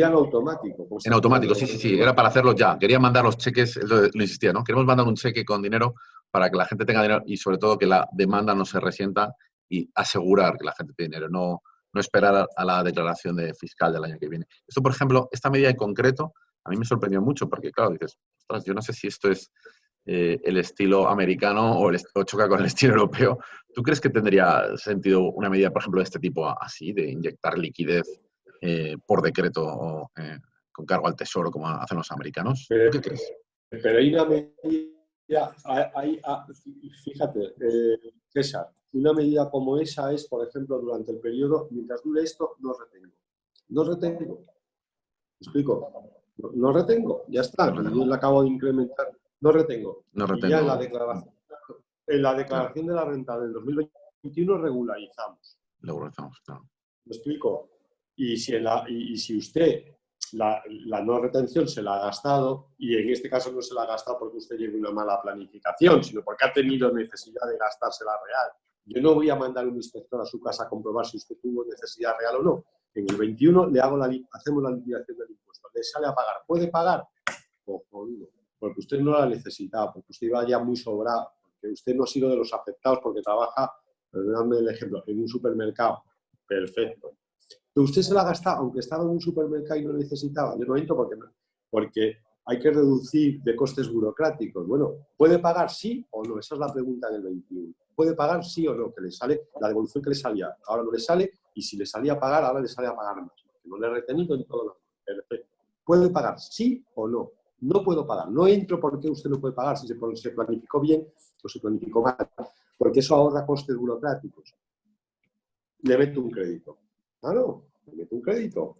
en automático. En automático, sí, era para hacerlo ya. Quería mandar los cheques, lo insistía, ¿no? Queremos mandar un cheque con dinero para que la gente tenga dinero y sobre todo que la demanda no se resienta y asegurar que la gente tiene dinero, no esperar a la declaración fiscal del año que viene. Esto, por ejemplo, esta medida en concreto, a mí me sorprendió mucho porque, claro, dices, ostras, yo no sé si esto es el estilo americano o choca con el estilo europeo. ¿Tú crees que tendría sentido una medida, por ejemplo, de este tipo así, de inyectar liquidez por decreto o con cargo al tesoro, como hacen los americanos? ¿Tú qué crees? Pero hay una medida, fíjate, César, una medida como esa es, por ejemplo, durante el periodo, mientras dure esto, no retengo. No retengo. ¿Me explico? No retengo, ya está. No retengo. Yo le acabo de incrementar. No retengo. No retengo. Y ya en la declaración de la renta del 2021 regularizamos. Regularizamos, claro. ¿Me explico? Y si usted la no retención se la ha gastado, y en este caso no se la ha gastado porque usted lleve una mala planificación, sino porque ha tenido necesidad de gastársela real. Yo no voy a mandar un inspector a su casa a comprobar si usted tuvo necesidad real o no. En el 21 hacemos la liquidación del impuesto. Le sale a pagar. ¿Puede pagar? Cojonudo. Porque usted no la necesitaba, porque usted iba ya muy sobrado, porque usted no ha sido de los afectados porque trabaja, perdóname el ejemplo, en un supermercado. Perfecto. Que usted se la ha gastado, aunque estaba en un supermercado y no necesitaba. Yo no entro porque hay que reducir de costes burocráticos. Bueno, ¿puede pagar sí o no? Esa es la pregunta en el 21. ¿Puede pagar sí o no? Que le sale la devolución que le salía. Ahora no le sale, y si le salía a pagar, ahora le sale a pagar más. Porque no le he retenido en todo lo perfecto. ¿Puede pagar sí o no? No puedo pagar. No entro porque usted no puede pagar. Si se planificó bien o se planificó mal. Porque eso ahorra costes burocráticos. Le meto un crédito. Claro, le meto un crédito.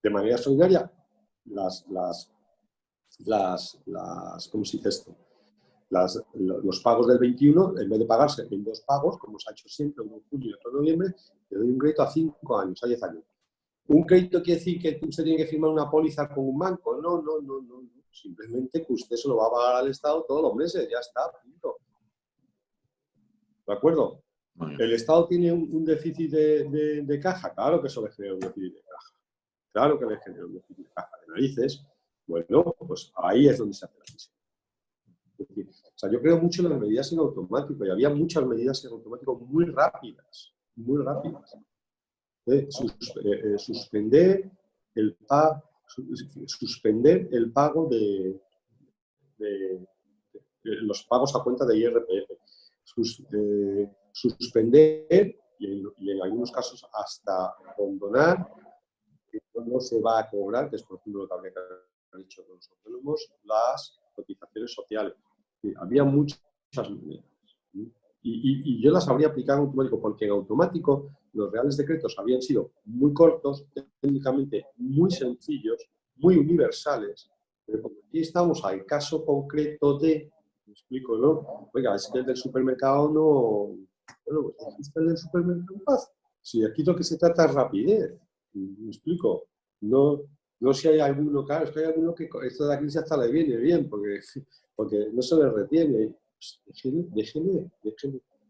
De manera extraordinaria, ¿cómo se dice esto? Los pagos del 21, en vez de pagarse en 2 pagos, como se ha hecho siempre, uno en julio y otro en noviembre, le doy un crédito a 5 años, a 10 años. ¿Un crédito quiere decir que usted tiene que firmar una póliza con un banco? No. Simplemente que usted se lo va a pagar al Estado todos los meses, ya está, punto. ¿De acuerdo? ¿El Estado tiene un déficit de caja? Claro que eso le genera un déficit de caja. Claro que le genera un déficit de caja de narices. Bueno, pues ahí es donde se hace la crisis. O sea, yo creo mucho en las medidas en automático, y había muchas medidas en automático muy rápidas. Suspender el pago de los pagos a cuenta de IRPF. Suspender y en algunos casos hasta abandonar, que no se va a cobrar, que es por ejemplo lo que habría que haber dicho con los autónomos, las cotizaciones sociales. Había muchas medidas. Y yo las habría aplicado en automático, porque en automático los reales decretos habían sido muy cortos, técnicamente muy sencillos, muy universales, pero aquí estamos al caso concreto de, me explico, ¿no? Oiga, es que el del supermercado no... Bueno, pues es el del supermercado en paz. Si aquí lo que se trata es rapidez, me explico. No si hay alguno, claro, es que hay alguno que esto de la crisis hasta le viene bien, porque no se le retiene. Pues déjeme.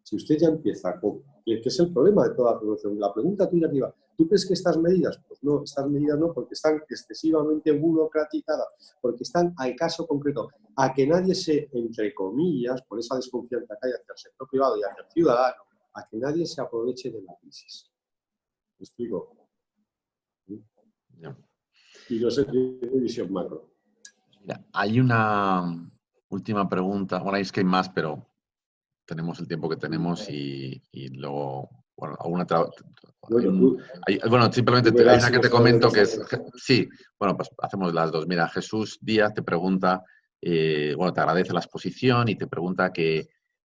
Si usted ya empieza con... que es el problema de toda la producción. La pregunta tuya arriba, ¿tú crees que estas medidas? Pues no, estas medidas no, porque están excesivamente burocratizadas, porque están al caso concreto, a que nadie se, entre comillas, por esa desconfianza que hay hacia el sector privado y hacia el ciudadano, a que nadie se aproveche de la crisis. ¿Me explico? Ya. Y no sé qué visión macro. Mira, hay una última pregunta. Bueno, es que hay más, pero tenemos el tiempo que tenemos y luego, bueno, bueno, simplemente hay una que te comento que es, sí, bueno, pues hacemos las dos. Mira, Jesús Díaz te pregunta, bueno, te agradece la exposición y te pregunta que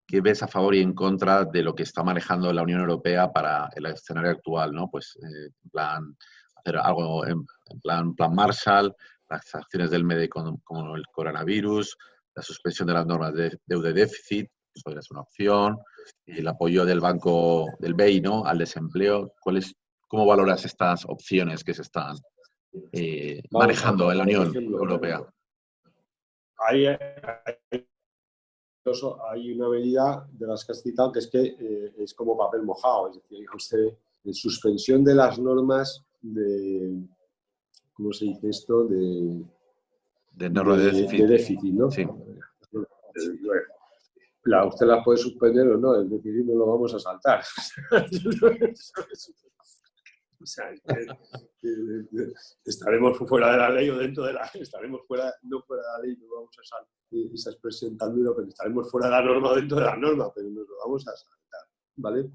¿qué ves a favor y en contra de lo que está manejando la Unión Europea para el escenario actual, ¿no? Pues, en plan, hacer algo en plan Marshall, las acciones del MEDE como el coronavirus, la suspensión de las normas de deuda y déficit, que podría ser una opción, y el apoyo del banco, del BEI, ¿no? Al desempleo. ¿Cómo valoras estas opciones que se están Vamos a manejando ver, en la por Unión ejemplo, Europea? hay una medida de las que has citado que es es como papel mojado, es decir, usted, de suspensión de las normas de, ¿cómo se dice esto? De norma de De déficit. déficit, ¿no? Sí. Usted las puede suspender o no, el déficit no lo vamos a saltar. O sea, estaremos fuera de la ley o dentro de la ley, estaremos fuera, no fuera de la ley, no vamos a saltar esa expresión tan dura, pero estaremos fuera de la norma o dentro de la norma, pero nos lo vamos a saltar, ¿vale?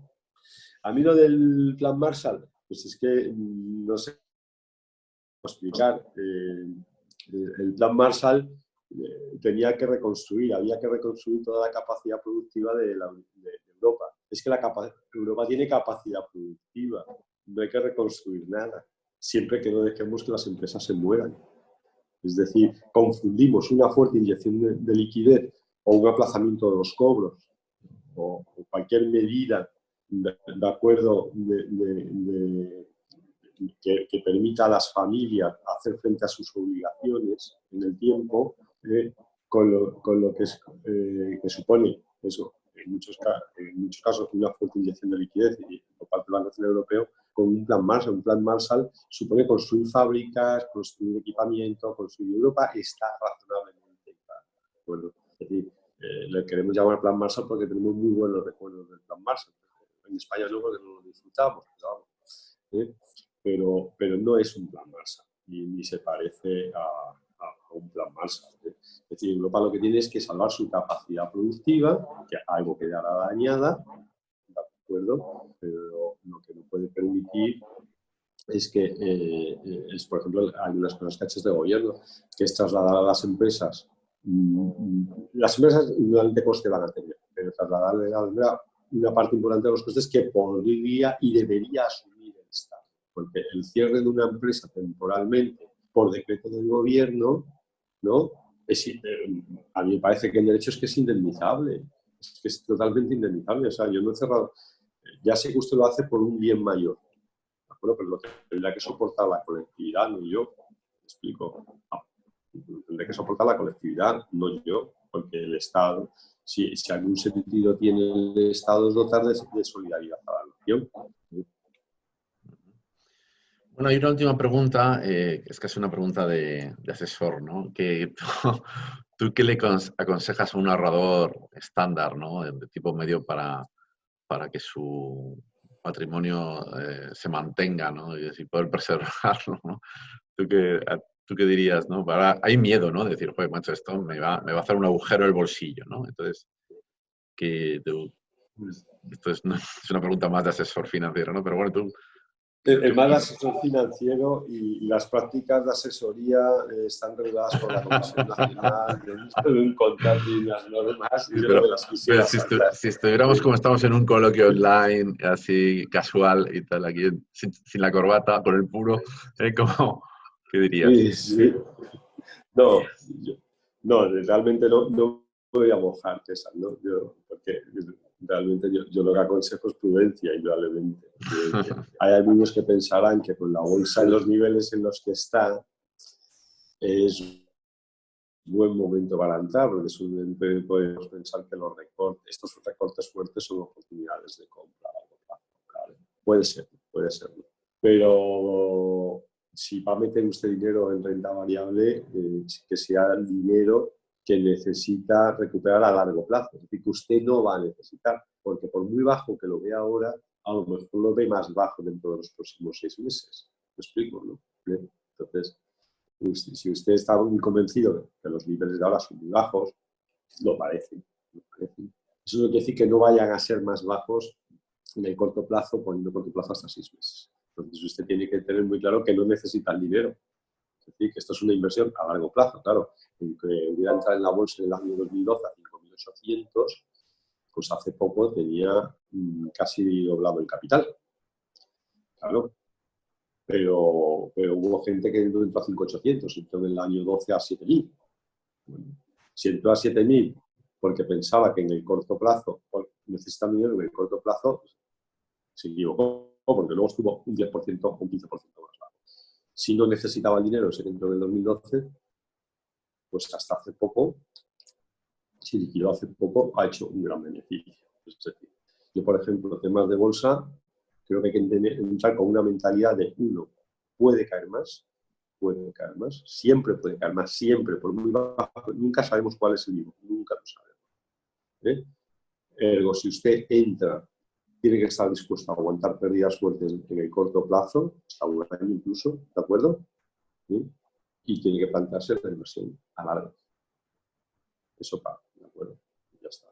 A mí lo del plan Marshall, pues es que no sé cómo explicar. El plan Marshall tenía que reconstruir, había que reconstruir toda la capacidad productiva de Europa. Es que Europa tiene capacidad productiva, no hay que reconstruir nada, siempre que no dejemos que las empresas se mueran. Es decir, confundimos una fuerte inyección de liquidez o un aplazamiento de los cobros o cualquier medida de acuerdo que permita a las familias hacer frente a sus obligaciones en el tiempo, con lo que supone eso, en muchos casos, una fuerte inyección de liquidez por parte del Banco Central Europeo, con un plan Marshall. Un plan Marshall supone construir fábricas, construir equipamiento, construir. Europa está razonablemente de acuerdo. Es decir, le queremos llamar plan Marshall porque tenemos muy buenos recuerdos del plan Marshall. En España no, porque no lo disfrutamos, pero no es un plan Marshall ni se parece a un plan Marshall. Es decir, Europa lo que tiene es que salvar su capacidad productiva, que algo quedará dañada, ¿de acuerdo? Pero lo que no puede permitir es que, por ejemplo, hay unas cosas que ha hecho este gobierno, que es trasladar a las empresas. Las empresas igualmente coste van a tener, pero trasladarle a una parte importante de los costes que podría y debería asumir el Estado. Porque el cierre de una empresa temporalmente por decreto del gobierno, ¿no? A mí me parece que en derecho es que es indemnizable, es que es totalmente indemnizable. O sea, yo no he cerrado, ya sé que usted lo hace por un bien mayor, ¿de acuerdo? Pero lo que tendrá que soportar la colectividad, no yo. ¿Me explico? No, tendrá que soportar la colectividad, no yo, porque el Estado, si algún sentido tiene el Estado, es dotar de solidaridad a la nación. Bueno, hay una última pregunta, es casi una pregunta de asesor, ¿no? Que tú qué le aconsejas a un ahorrador estándar, ¿no? De tipo medio para que su patrimonio se mantenga, ¿no? Y así poder preservarlo, ¿no? ¿Tú qué dirías, no? Hay miedo, ¿no? De decir, joder, macho, esto me va a hacer un agujero el bolsillo, ¿no? Entonces, esto es una pregunta más de asesor financiero, ¿no? Pero bueno, tú... El mal asesor financiero y las prácticas de asesoría están reguladas por la Comisión Nacional dentro de un contrato y unas normas, y yo no me las quisiera saltar. Si estuviéramos como estamos en un coloquio online, así casual y tal, aquí sin la corbata, con el puro, ¿qué dirías? Sí, sí. No, realmente no voy a mojar, César, ¿no? Porque realmente yo lo que aconsejo es prudencia, indudablemente. Hay algunos que pensarán que con la bolsa en los niveles en los que está es buen momento para entrar, porque podemos pensar que estos recortes fuertes son oportunidades de compra a largo plazo. ¿Vale? Puede serlo. Pero si va a meter usted dinero en renta variable, que sea el dinero que necesita recuperar a largo plazo. Es decir, que usted no va a necesitar, porque por muy bajo que lo vea ahora, a lo mejor lo ve más bajo dentro de los próximos 6 meses. ¿Me explico, no? Entonces, si usted está muy convencido de que los niveles de ahora son muy bajos, lo parecen. Eso no quiere decir que no vayan a ser más bajos en el corto plazo, poniendo corto plazo hasta 6 meses. Entonces usted tiene que tener muy claro que no necesita el dinero. Es decir, que esto es una inversión a largo plazo, claro. Aunque hubiera entrado en la bolsa en el año 2012 a 5.800, pues hace poco tenía casi doblado el capital. Claro. Pero hubo gente que entró a 5.800, entró en el año 12 a 7.000. Bueno, si entró a 7.000 porque pensaba que en el corto plazo, necesitaba dinero en el corto plazo, se equivocó, porque luego estuvo un 10% o un 15% más bajo. Si no necesitaba el dinero, se entró en el 2012, pues hasta hace poco, si liquidó hace poco, ha hecho un gran beneficio. Es decir, yo, por ejemplo, temas de bolsa, creo que hay que entrar con una mentalidad de uno, puede caer más, siempre puede caer más, siempre, por muy bajo, nunca sabemos cuál es el mínimo, nunca lo sabemos. Ergo, si usted entra, tiene que estar dispuesto a aguantar pérdidas fuertes en el corto plazo, hasta un año incluso, ¿de acuerdo? ¿Sí? Y tiene que plantearse la inversión a largo. Eso paga, ¿de acuerdo? Ya está.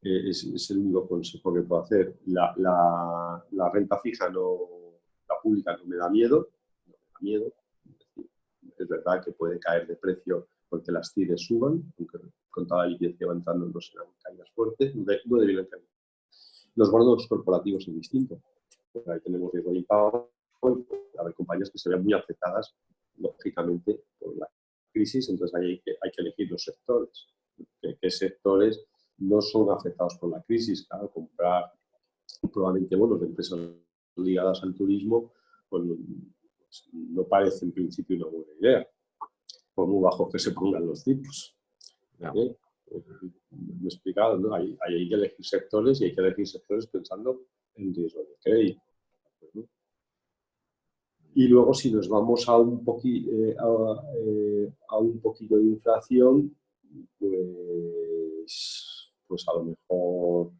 Es el único consejo que puedo hacer. La renta fija, la pública, no me da miedo. Es verdad que puede caer de precio porque las TIRES suban, aunque con toda la liquidez que va entrando no serán caídas fuertes, no deberían caer. Los bonos corporativos es distinto. Ahí tenemos riesgo de impago, hay compañías que se ven muy afectadas, lógicamente, por la crisis, entonces ahí hay que elegir los sectores. ¿Qué sectores no son afectados por la crisis? Claro, comprar probablemente bonos de empresas ligadas al turismo, pues no parece en principio una buena idea, por muy bajos que se pongan los tipos. ¿Eh? Me he explicado, ¿no? Hay que elegir sectores y hay que elegir sectores pensando en riesgo de crédito. ¿No? Y luego, si nos vamos a un poquito de inflación, pues a lo mejor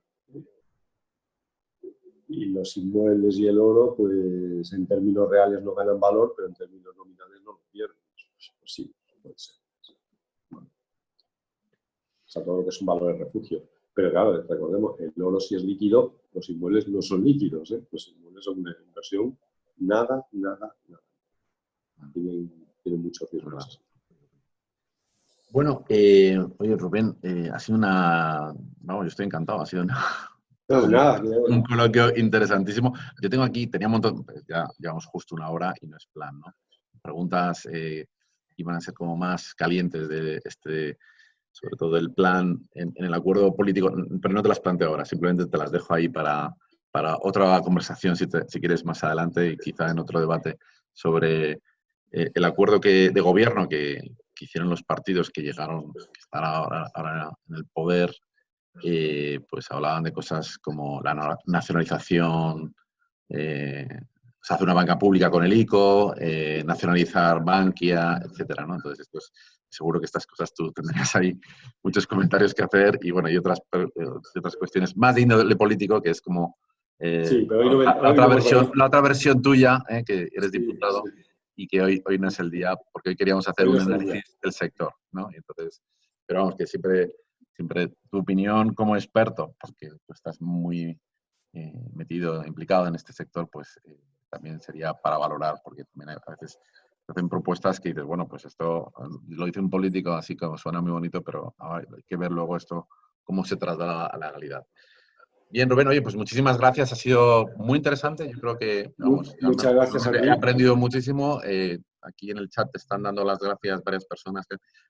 y los inmuebles y el oro, pues en términos reales no ganan valor, pero en términos nominales no lo pierden. Pues sí, puede ser. Bueno. O sea, todo lo que es un valor de refugio. Pero claro, recordemos, el oro si es líquido, los inmuebles no son líquidos, ¿eh? Los inmuebles son una inversión, nada. Tienen mucho riesgo. Bueno, oye Rubén, ha sido vamos, yo estoy encantado, ha sido un coloquio interesantísimo. Yo tengo aquí, tenía un montón, pues ya llevamos justo una hora y no es plan, ¿no? Preguntas iban a ser como más calientes de sobre todo el plan en el acuerdo político, pero no te las planteo ahora, simplemente te las dejo ahí para otra conversación, si quieres más adelante y quizá en otro debate sobre el acuerdo de gobierno que hicieron los partidos que llegaron, que están ahora en el poder, pues hablaban de cosas como la nacionalización, se hace una banca pública con el ICO, nacionalizar Bankia, etcétera, ¿no? Entonces, seguro que estas cosas tú tendrías ahí muchos comentarios que hacer y, bueno, y otras cuestiones más de índole político, que es como sí, pero la otra versión tuya, que eres diputado, y que hoy no es el día, porque hoy queríamos hacer un análisis del sector, ¿no? Y entonces, pero vamos, que siempre tu opinión como experto, porque tú estás muy metido, implicado en este sector, pues también sería para valorar, porque también a veces hacen propuestas que dices, bueno, pues esto lo dice un político así como suena muy bonito, pero hay que ver luego esto, cómo se traslada a la realidad. Bien, Rubén, oye, pues muchísimas gracias, ha sido muy interesante, yo creo que, vamos, muchas gracias a ti. He aprendido muchísimo, aquí en el chat te están dando las gracias varias personas,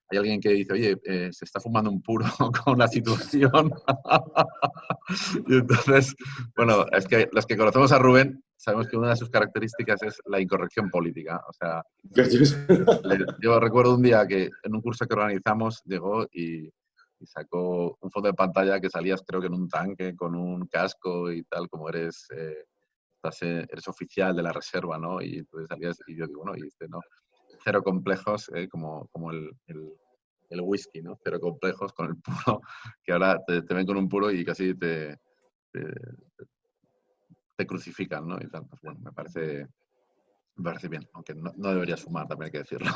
hay alguien que dice, oye, se está fumando un puro con la situación, y entonces, bueno, es que los que conocemos a Rubén sabemos que una de sus características es la incorrección política, o sea, yo recuerdo un día que en un curso que organizamos llegó y sacó un fondo de pantalla que salías creo que en un tanque con un casco y tal, como eres oficial de la reserva, ¿no? Y entonces salías y yo digo, bueno, y no, cero complejos, como el whisky, ¿no? Cero complejos con el puro, que ahora te ven con un puro y casi te crucifican, ¿no? Y tal, pues bueno, me parece bien, aunque no deberías fumar, también hay que decirlo.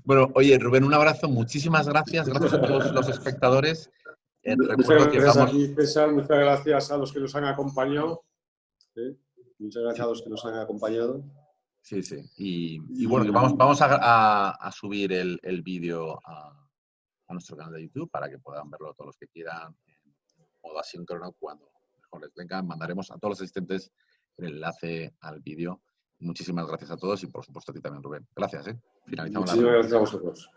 Bueno, oye, Rubén, un abrazo, muchísimas gracias. Gracias a todos los espectadores. Muchas gracias a ti, César, muchas gracias a los que nos han acompañado. Muchas gracias a los que nos han acompañado. Sí, sí. Y bueno, que vamos a subir el vídeo a nuestro canal de YouTube para que puedan verlo todos los que quieran en modo asíncrono cuando mejor les venga. Mandaremos a todos los asistentes el enlace al vídeo. Muchísimas gracias a todos y, por supuesto, a ti también, Rubén. Gracias. Finalizamos la Muchísimas reunión. gracias a vosotros.